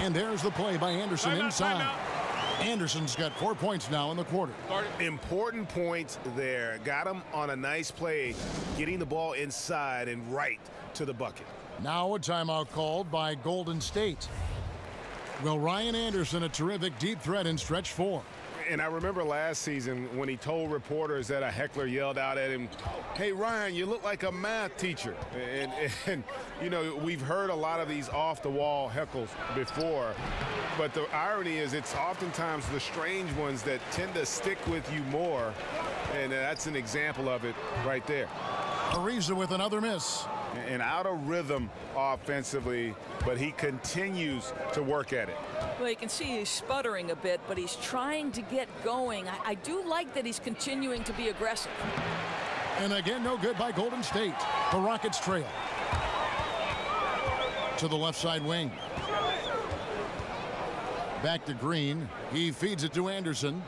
And there's the play by Anderson inside. Anderson's got 4 points now in the quarter. Important points there. Got him on a nice play, getting the ball inside and right to the bucket. Now a timeout called by Golden State. Well, Ryan Anderson, a terrific deep threat in stretch 4. And I remember last season when he told reporters that a heckler yelled out at him, "Hey, Ryan, you look like a math teacher." And you know, we've heard a lot of these off-the-wall heckles before. But the irony is it's oftentimes the strange ones that tend to stick with you more. And that's an example of it right there. Ariza with another miss. And out of rhythm offensively, but he continues to work at it. Well, you can see he's sputtering a bit, but he's trying to get going. I do like that he's continuing to be aggressive. And again, no good by Golden State. The Rockets trail. To the left side wing. Back to Green. He feeds it to Anderson.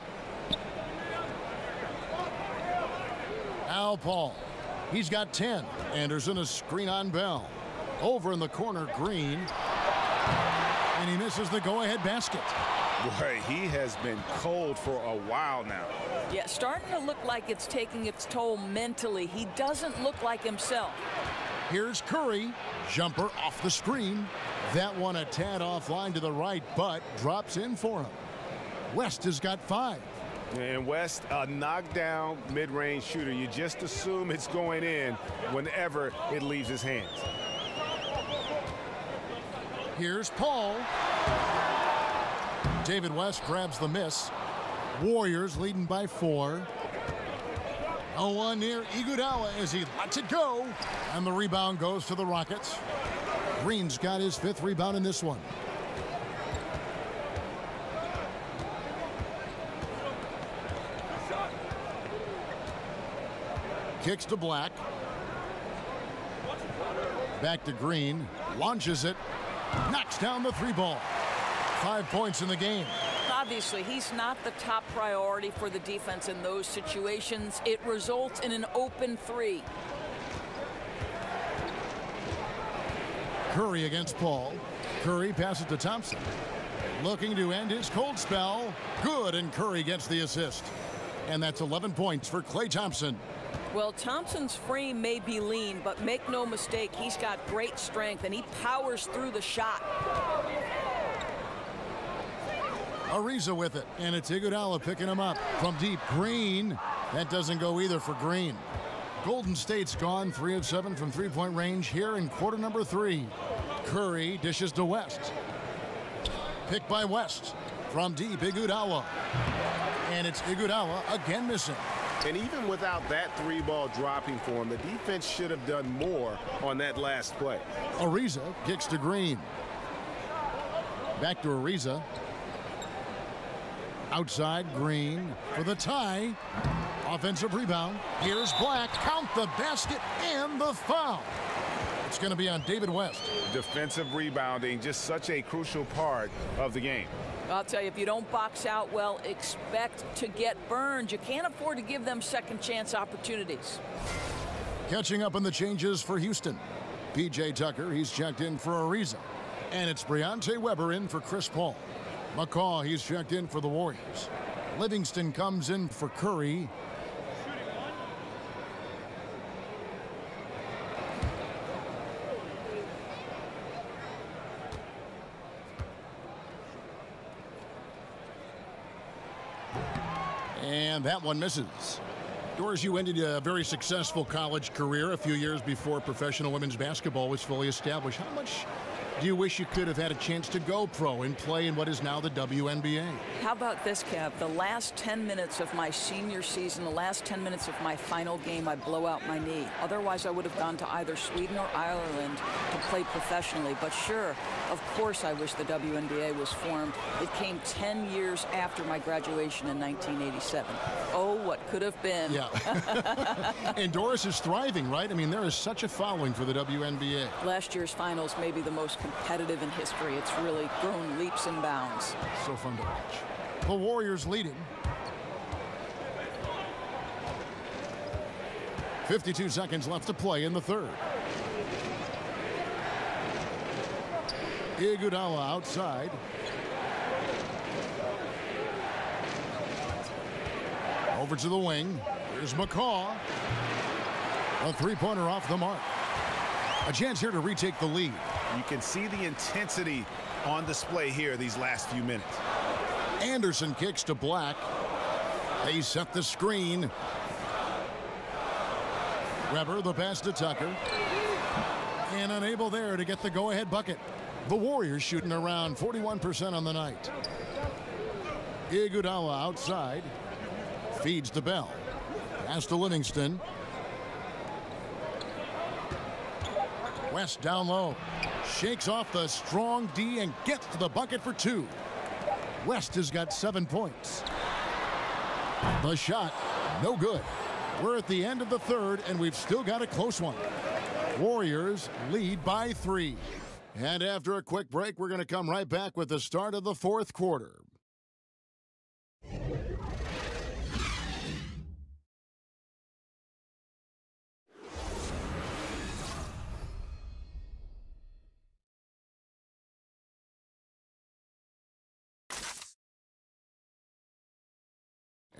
Al Paul. He's got 10. Anderson a screen on Bell. Over in the corner, Green. And he misses the go-ahead basket. Boy, he has been cold for a while now. Yeah, starting to look like it's taking its toll mentally. He doesn't look like himself. Here's Curry. Jumper off the screen. That one a tad offline to the right, but drops in for him. West has got 5. And West, a knockdown mid-range shooter. You just assume it's going in whenever it leaves his hands. Here's Paul. David West grabs the miss. Warriors leading by 4. A one near Iguodala as he lets it go. And the rebound goes to the Rockets. Green's got his 5th rebound in this one. Kicks to Black. Back to Green. Launches it. Knocks down the 3 ball. 5 points in the game. Obviously, he's not the top priority for the defense in those situations. It results in an open 3. Curry against Paul. Curry passes to Thompson. Looking to end his cold spell. Good, and Curry gets the assist. And that's 11 points for Klay Thompson. Well, Thompson's frame may be lean, but make no mistake, he's got great strength, and he powers through the shot. Ariza with it, and it's Iguodala picking him up from deep. Green. That doesn't go either for Green. Golden State's gone 3 of 7 from three-point range here in quarter number 3. Curry dishes to West. Picked by West from deep. Iguodala. And it's Iguodala again missing. And even without that 3-ball dropping for him, the defense should have done more on that last play. Ariza kicks to Green. Back to Ariza. Outside, Green for the tie. Offensive rebound. Here's Black. Count the basket and the foul. It's going to be on David West. Defensive rebounding, just such a crucial part of the game. I'll tell you, if you don't box out well, expect to get burned. You can't afford to give them second chance opportunities. Catching up on the changes for Houston. P.J. Tucker, he's checked in for Ariza. And it's Briante Weber in for Chris Paul. McCaw, he's checked in for the Warriors. Livingston comes in for Curry. And that one misses. Doris, you ended a very successful college career a few years before professional women's basketball was fully established. How much do you wish you could have had a chance to go pro and play in what is now the WNBA? How about this, Kev? The last 10 minutes of my senior season, the last 10 minutes of my final game, I blow out my knee. Otherwise, I would have gone to either Sweden or Ireland to play professionally. But sure, of course I wish the WNBA was formed. It came 10 years after my graduation in 1987. Oh, what could have been. Yeah. And Doris is thriving, right? I mean, there is such a following for the WNBA. Last year's finals may be the most competitive in history. It's really grown leaps and bounds. So fun to watch. The Warriors leading. 52 seconds left to play in the third. Iguodala outside. Over to the wing. Here's McCaw. A three-pointer off the mark. A chance here to retake the lead. You can see the intensity on display here these last few minutes. Anderson kicks to Black. They set the screen. Weber, the pass to Tucker. And unable there to get the go-ahead bucket. The Warriors shooting around 41% on the night. Iguodala outside. Feeds to Bell. Pass to Livingston. West down low. Shakes off the strong D and gets to the bucket for two. West has got 7 points. The shot, no good. We're at the end of the third, and we've still got a close one. Warriors lead by 3. And after a quick break, we're going to come right back with the start of the fourth quarter.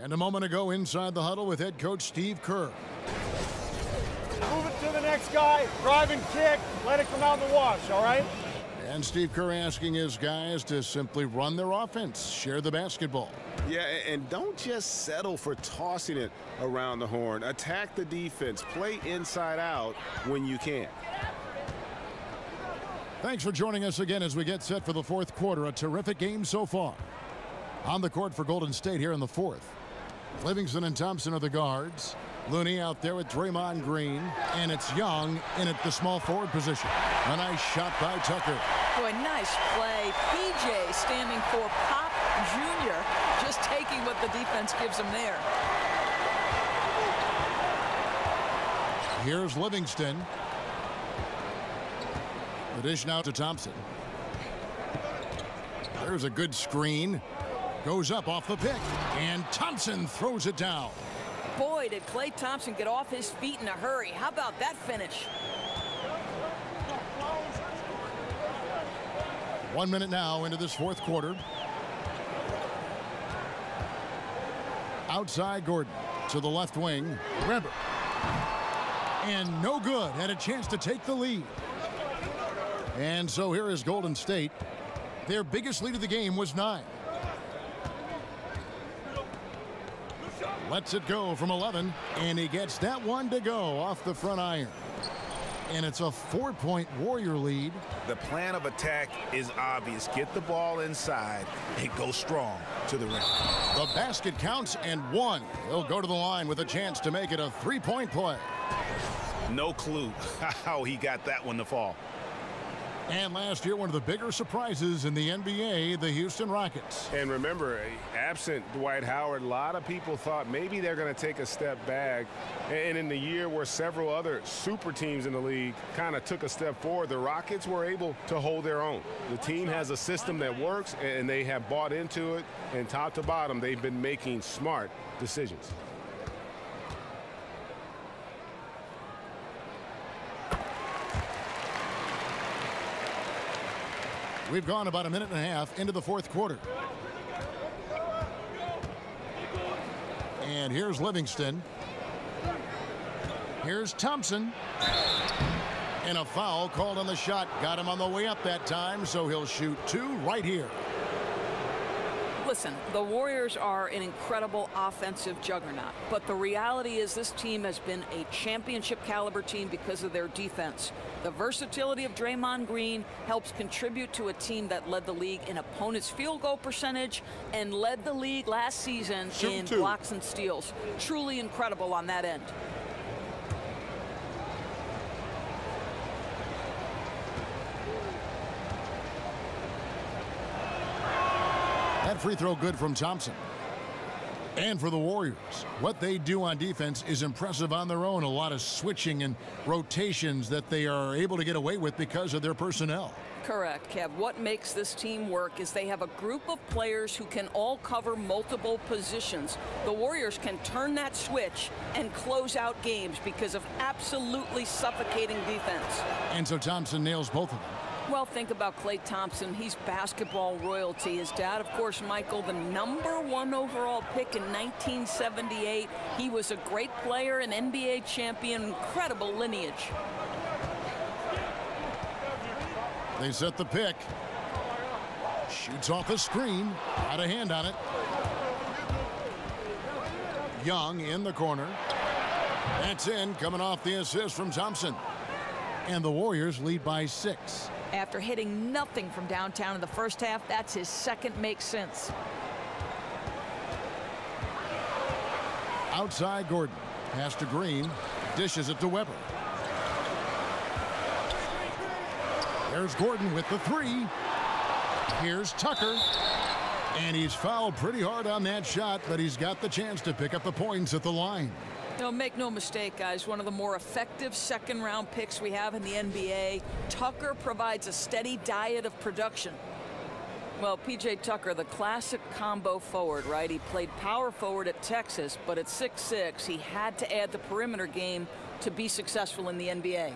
And a moment ago inside the huddle with head coach Steve Kerr. Move it to the next guy, drive and kick, let it come out in the wash, all right? And Steve Kerr asking his guys to simply run their offense, share the basketball. Yeah, and don't just settle for tossing it around the horn. Attack the defense, play inside out when you can. Thanks for joining us again as we get set for the fourth quarter. A terrific game so far. On the court for Golden State here in the fourth. Livingston and Thompson are the guards. Looney out there with Draymond Green. And it's Young in at the small forward position. A nice shot by Tucker. Boy, nice play. PJ standing for Pop Jr. Just taking what the defense gives him there. Here's Livingston. The dish now to Thompson. There's a good screen. Goes up off the pick, and Thompson throws it down. Boy, did Klay Thompson get off his feet in a hurry. How about that finish? 1 minute now into this fourth quarter. Outside Gordon to the left wing. Weber. And no good. Had a chance to take the lead. And so here is Golden State. Their biggest lead of the game was 9. Lets it go from 11, and he gets that one to go off the front iron. And it's a 4-point Warrior lead. The plan of attack is obvious. Get the ball inside and go strong to the rim. The basket counts and one. He'll go to the line with a chance to make it a 3-point play. No clue how he got that one to fall. And last year, one of the bigger surprises in the NBA, the Houston Rockets. And remember, absent Dwight Howard, a lot of people thought maybe they're going to take a step back. And in the year where several other super teams in the league kind of took a step forward, the Rockets were able to hold their own. The team has a system that works, and they have bought into it. And top to bottom, they've been making smart decisions. We've gone about a minute and a half into the fourth quarter. And here's Livingston. Here's Thompson. And a foul called on the shot. Got him on the way up that time, so he'll shoot 2 right here. Listen, the Warriors are an incredible offensive juggernaut, but the reality is this team has been a championship caliber team because of their defense. The versatility of Draymond Green helps contribute to a team that led the league in opponents' field goal percentage and led the league last season in blocks and steals. Truly incredible on that end. That free throw good from Thompson. And for the Warriors, what they do on defense is impressive on their own. A lot of switching and rotations that they are able to get away with because of their personnel. Correct, Kev. What makes this team work is they have a group of players who can all cover multiple positions. The Warriors can turn that switch and close out games because of absolutely suffocating defense. And so Thompson nails both of them. Well, think about Klay Thompson. He's basketball royalty. His dad, of course, Michael, the #1 overall pick in 1978. He was a great player, an NBA champion, incredible lineage. They set the pick. Shoots off the screen. Got a hand on it. Young in the corner. That's in, coming off the assist from Thompson. And the Warriors lead by 6. After hitting nothing from downtown in the first half, that's his second make since. Outside Gordon. Pass to Green. Dishes it to Weber. There's Gordon with the 3. Here's Tucker. And he's fouled pretty hard on that shot, but he's got the chance to pick up the points at the line. No, make no mistake, guys. One of the more effective second-round picks we have in the NBA. Tucker provides a steady diet of production. Well, P.J. Tucker, the classic combo forward, right? He played power forward at Texas, but at 6'6", he had to add the perimeter game to be successful in the NBA.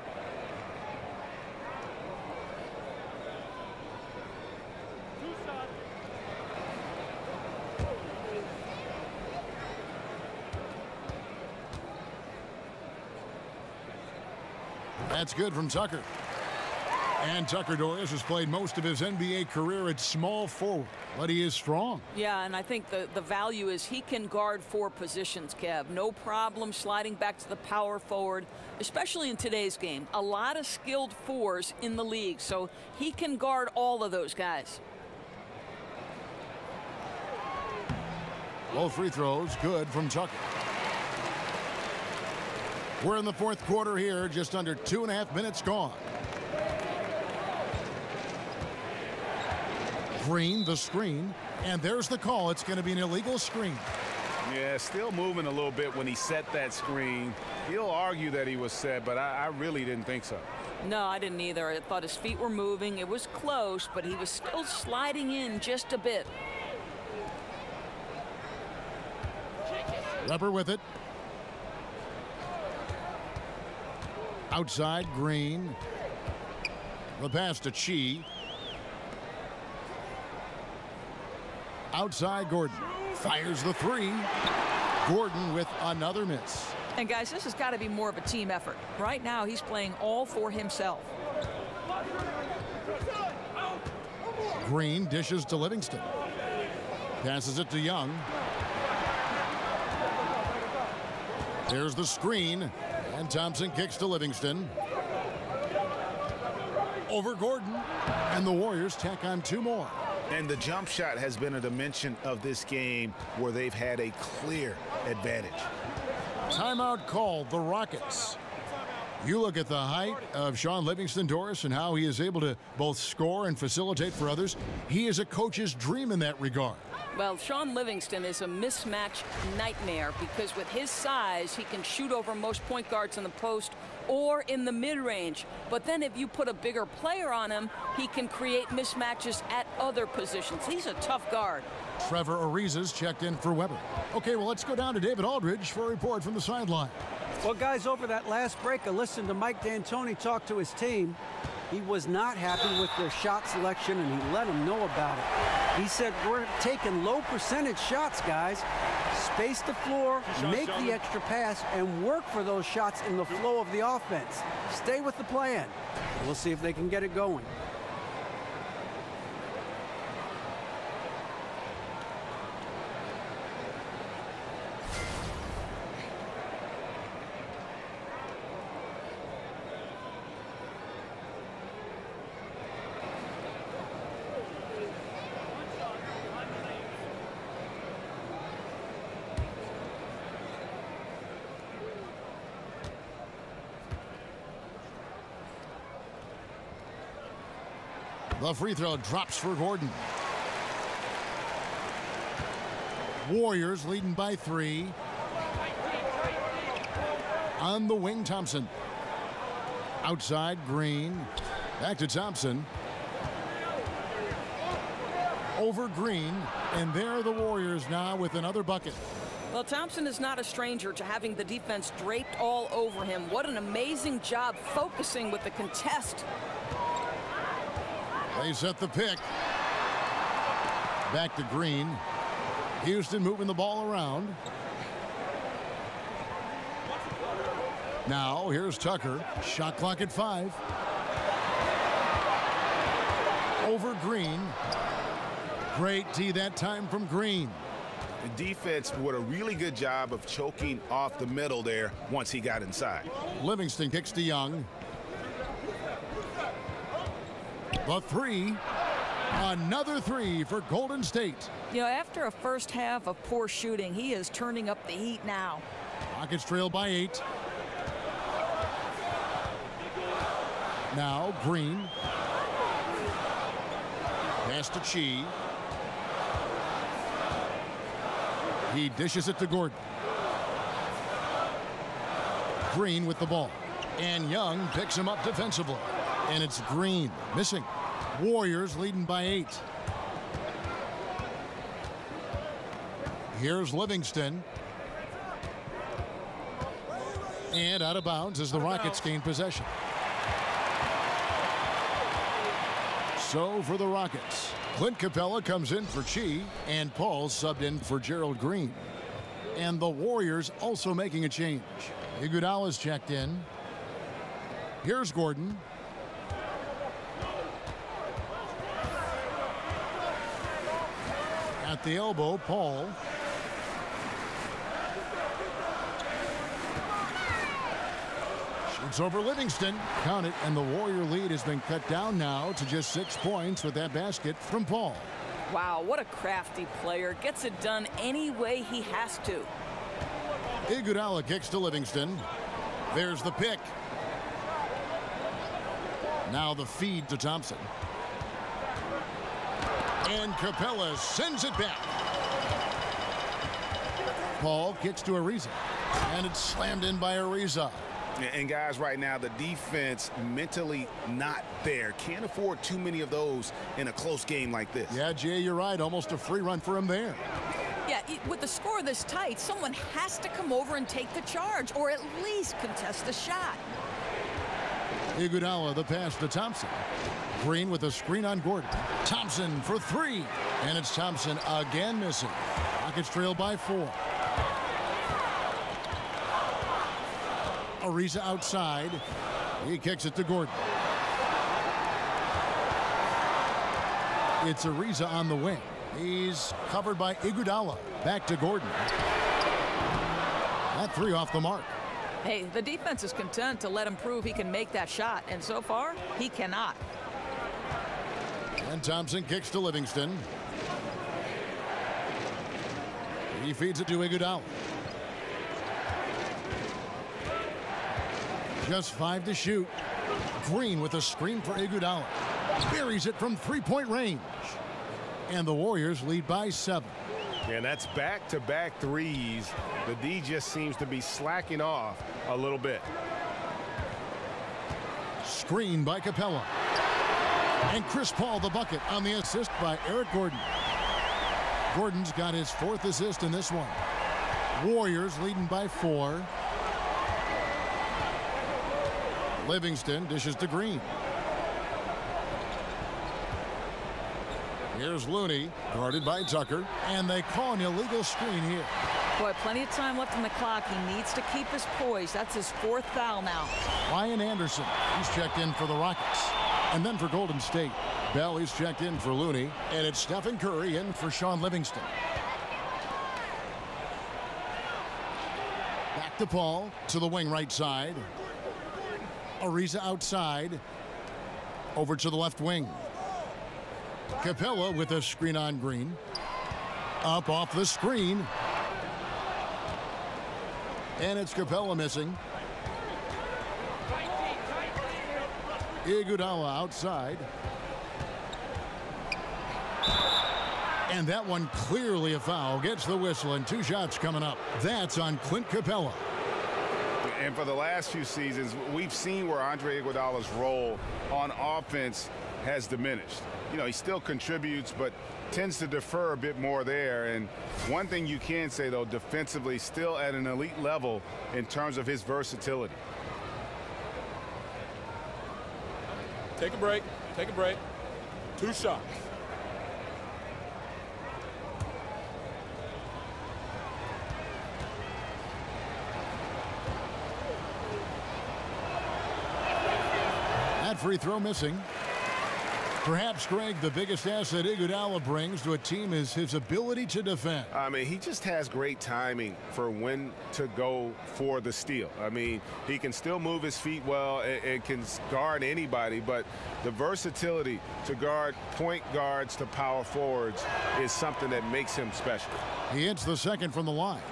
That's good from Tucker. And Tucker, Doris, has played most of his NBA career at small forward, but he is strong. Yeah, and I think the value is he can guard 4 positions, Kev. No problem sliding back to the power forward, especially in today's game. A lot of skilled 4s in the league, so he can guard all of those guys. Both free throws good from Tucker. We're in the 4th quarter here, just under 2.5 minutes gone. Green, the screen, and there's the call. It's going to be an illegal screen. Yeah, still moving a little bit when he set that screen. He'll argue that he was set, but I really didn't think so. No, I didn't either. I thought his feet were moving. It was close, but he was still sliding in just a bit. Weber with it. Outside, Green. The pass to Chi. Outside, Gordon. Fires the 3. Gordon with another miss. And guys, this has got to be more of a team effort. Right now, he's playing all for himself. Green dishes to Livingston. Passes it to Young. There's the screen. And Thompson kicks to Livingston. Over Gordon. And the Warriors tack on 2 more. And the jump shot has been a dimension of this game where they've had a clear advantage. Timeout called, the Rockets. You look at the height of Shaun Livingston, Doris, and how he is able to both score and facilitate for others. He is a coach's dream in that regard. Well, Shaun Livingston is a mismatch nightmare because with his size, he can shoot over most point guards in the post or in the mid-range. But then if you put a bigger player on him, he can create mismatches at other positions. He's a tough guard. Trevor Ariza's checked in for Weber. Okay, well, let's go down to David Aldridge for a report from the sideline. Well, guys, over that last break, I listened to Mike D'Antoni talk to his team. He was not happy with their shot selection, and he let them know about it. He said, we're taking low percentage shots, guys. Space the floor, make the extra pass, and work for those shots in the flow of the offense. Stay with the plan. We'll see if they can get it going. The free throw drops for Gordon. Warriors leading by 3. On the wing, Thompson. Outside, Green. Back to Thompson. over Green, and there are the Warriors now with another bucket. Well, Thompson is not a stranger to having the defense draped all over him. What an amazing job focusing with the contest. They set the pick. Back to Green. Houston moving the ball around. Now, here's Tucker. Shot clock at 5. Over Green. Great D that time from Green. The defense did a really good job of choking off the middle there once he got inside. Livingston kicks to Young. The 3. Another 3 for Golden State. You know, after a first half of poor shooting, he is turning up the heat now. Rockets trail by 8. Now Green. Pass to Chi. He dishes it to Gordon. Green with the ball. And Young picks him up defensively. And it's Green missing. Warriors leading by 8. Here's Livingston. And out of bounds as the Rockets gain possession. So for the Rockets, Clint Capella comes in for Chi, and Paul subbed in for Gerald Green. And the Warriors also making a change. Iguodala's checked in. Here's Gordon. At the elbow, Paul. Shoots over Livingston. Count it, and the Warrior lead has been cut down now to just 6 points with that basket from Paul. Wow, what a crafty player. Gets it done any way he has to. Iguodala kicks to Livingston. There's the pick. Now the feed to Thompson. And Capella sends it back. Paul kicks to Ariza. And it's slammed in by Ariza. And guys, right now, the defense mentally not there. Can't afford too many of those in a close game like this. Yeah, Jay, you're right. Almost a free run for him there. Yeah, with the score this tight, someone has to come over and take the charge, or at least contest the shot. Iguodala the pass to Thompson. Green with a screen on Gordon. Thompson for 3. And it's Thompson again missing. Rockets trail by 4. Ariza outside. He kicks it to Gordon. It's Ariza on the wing. He's covered by Iguodala. Back to Gordon. That 3 off the mark. Hey, the defense is content to let him prove he can make that shot, and so far, he cannot. And Thompson kicks to Livingston. He feeds it to Iguodala. Just 5 to shoot. Green with a screen for Iguodala. Buries it from 3-point range. And the Warriors lead by 7. And that's back-to-back threes. The D just seems to be slacking off a little bit. Screen by Capella. And Chris Paul the bucket on the assist by Eric Gordon. Gordon's got his 4th assist in this one. Warriors leading by 4. Livingston dishes to Green. Here's Looney, guarded by Tucker, and they call an illegal screen here. Boy, plenty of time left on the clock. He needs to keep his poise. That's his 4th foul now. Ryan Anderson, he's checked in for the Rockets. And then for Golden State, Bell is checked in for Looney, and it's Stephen Curry in for Sean Livingston. Back to Paul, to the wing right side. Ariza outside. Over to the left wing. Capella with a screen on Green. Up off the screen. And it's Capella missing. Iguodala outside. And that one clearly a foul. Gets the whistle, and 2 shots coming up. That's on Clint Capella. And for the last few seasons, we've seen where Andre Iguodala's role on offense has diminished. You know, he still contributes, but tends to defer a bit more there. And one thing you can say, though, defensively, still at an elite level in terms of his versatility. Take a break. Take a break. 2 shots. That free throw missing. Perhaps, Greg, the biggest asset Iguodala brings to a team is his ability to defend. I mean, he just has great timing for when to go for the steal. I mean, he can still move his feet well and can guard anybody, but the versatility to guard point guards to power forwards is something that makes him special. He hits the second from the line.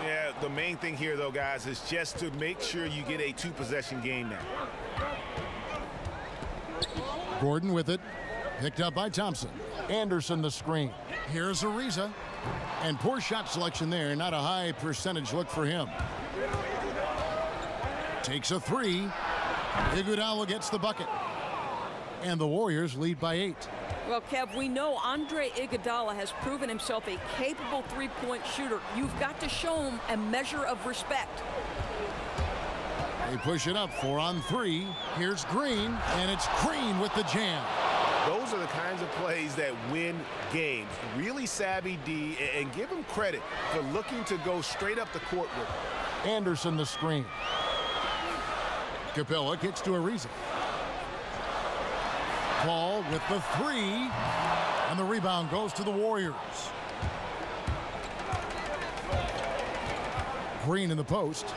Yeah, the main thing here, though, guys, is just to make sure you get a 2-possession game now. Gordon with it. Picked up by Thompson. Anderson the screen. Here's Ariza. And poor shot selection there. Not a high percentage look for him. Takes a 3. Iguodala gets the bucket. And the Warriors lead by 8. Well, Kev, we know Andre Iguodala has proven himself a capable three-point shooter. You've got to show him a measure of respect. They push it up 4 on 3. Here's Green, and it's Green with the jam. Those are the kinds of plays that win games. Really savvy D, and give him credit for looking to go straight up the court with it. Anderson the screen. Capella gets to Ariza. Paul with the 3, and the rebound goes to the Warriors. Green in the post.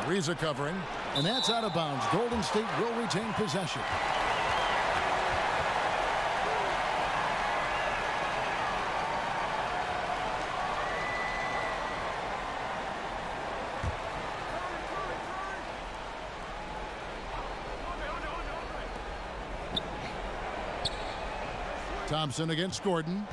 Ariza covering, and that's out of bounds. Golden State will retain possession. Thompson against Gordon.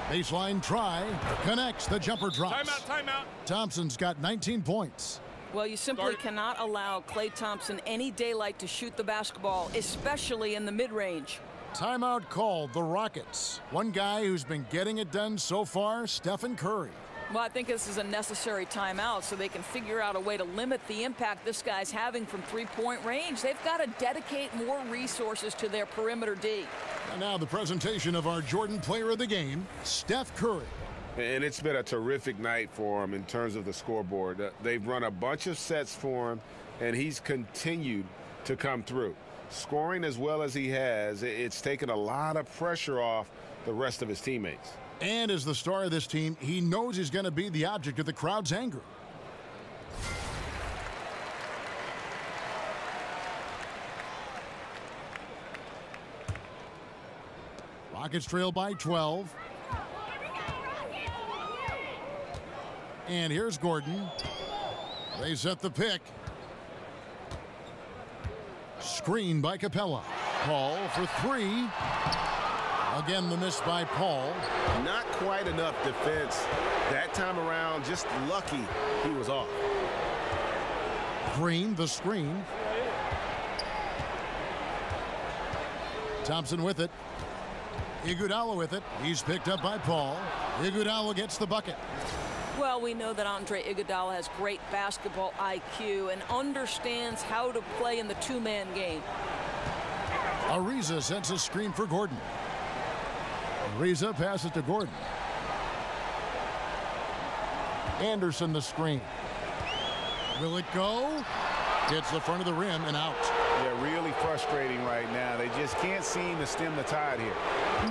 Baseline try. Connects. The jumper drops. Timeout. Thompson's got 19 points. Well, you simply cannot allow Klay Thompson any daylight to shoot the basketball, especially in the mid-range. Timeout called. The Rockets. One guy who's been getting it done so far, Stephen Curry. Well, I think this is a necessary timeout so they can figure out a way to limit the impact this guy's having from three-point range. They've got to dedicate more resources to their perimeter D. And now the presentation of our Jordan Player of the Game, Steph Curry. And it's been a terrific night for him in terms of the scoreboard. They've run a bunch of sets for him, and he's continued to come through. Scoring as well as he has, it's taken a lot of pressure off the rest of his teammates. And as the star of this team, he knows he's going to be the object of the crowd's anger. Rockets trail by 12. And here's Gordon. They set the pick. Screen by Capella. Paul for 3. Again, the miss by Paul. Not quite enough defense that time around. Just lucky he was off. Green, the screen. Thompson with it. Iguodala with it. He's picked up by Paul. Iguodala gets the bucket. Well, we know that Andre Iguodala has great basketball IQ and understands how to play in the two-man game. Ariza sets a screen for Gordon. Ariza passes to Gordon. Anderson the screen. Will it go? Hits the front of the rim and out. Yeah, really frustrating right now. They just can't seem to stem the tide here.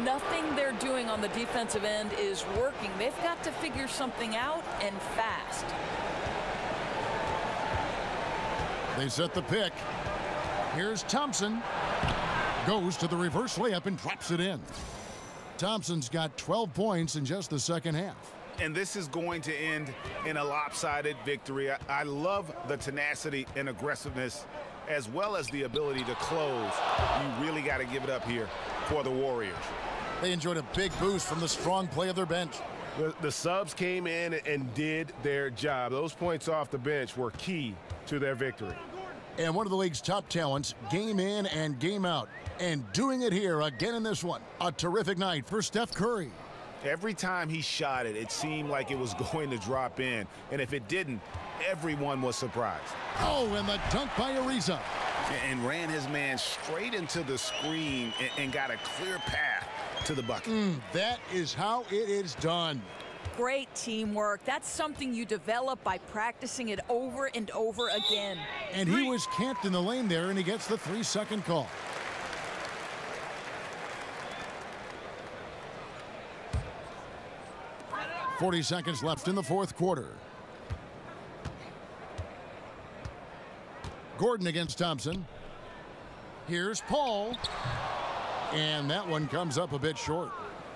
Nothing they're doing on the defensive end is working. They've got to figure something out, and fast. They set the pick. Here's Thompson. Goes to the reverse layup and drops it in. Thompson's got 12 points in just the second half. And this is going to end in a lopsided victory. I love the tenacity and aggressiveness as well as the ability to close. You really got to give it up here for the Warriors. They enjoyed a big boost from the strong play of their bench. The subs came in and did their job. Those points off the bench were key to their victory. And one of the league's top talents, game in and game out. And doing it here again in this one. A terrific night for Steph Curry. Every time he shot it, it seemed like it was going to drop in. And if it didn't, everyone was surprised. Oh, and the dunk by Ariza. And ran his man straight into the screen and got a clear path to the bucket. That is how it is done. Great teamwork. That's something you develop by practicing it over and over again. And he was camped in the lane there, and he gets the 3-second call. "40 seconds left in the fourth quarter. Gordon against Thompson. Here's Paul. And that one comes up a bit short.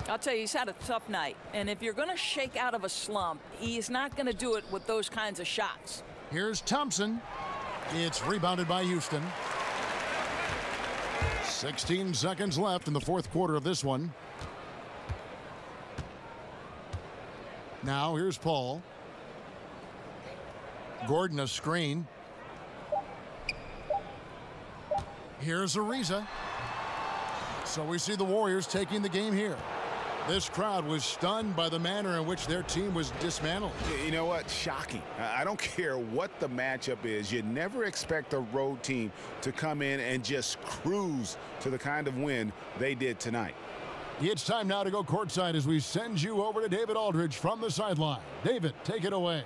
I'll tell you, he's had a tough night. And if you're going to shake out of a slump, he's not going to do it with those kinds of shots. Here's Thompson. It's rebounded by Houston. 16 seconds left in the fourth quarter of this one. Now here's Paul. Gordon a screen. Here's Ariza. So we see the Warriors taking the game here. This crowd was stunned by the manner in which their team was dismantled. You know what? Shocking. I don't care what the matchup is. You never expect a road team to come in and just cruise to the kind of win they did tonight. It's time now to go courtside as we send you over to David Aldridge from the sideline. David, take it away.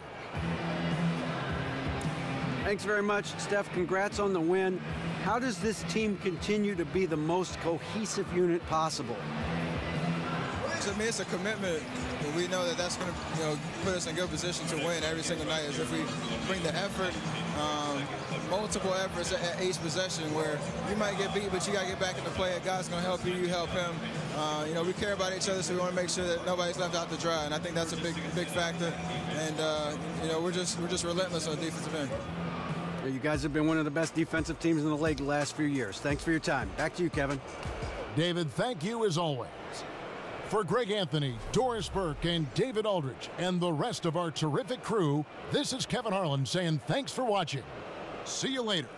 Thanks very much, Steph. Congrats on the win. How does this team continue to be the most cohesive unit possible? To me, it's a commitment. We know that that's going to, put us in good position to win every single night. Is if we bring the effort, multiple efforts at each possession, where you might get beat, but you got to get back into play. A guy's going to help you, you help him. We care about each other, so we want to make sure that nobody's left out to dry. And I think that's a big factor. And we're just relentless on the defensive end. You guys have been one of the best defensive teams in the league the last few years. Thanks for your time. Back to you, Kevin. David, thank you as always. For Greg Anthony, Doris Burke, and David Aldridge, and the rest of our terrific crew, this is Kevin Harlan saying thanks for watching. See you later.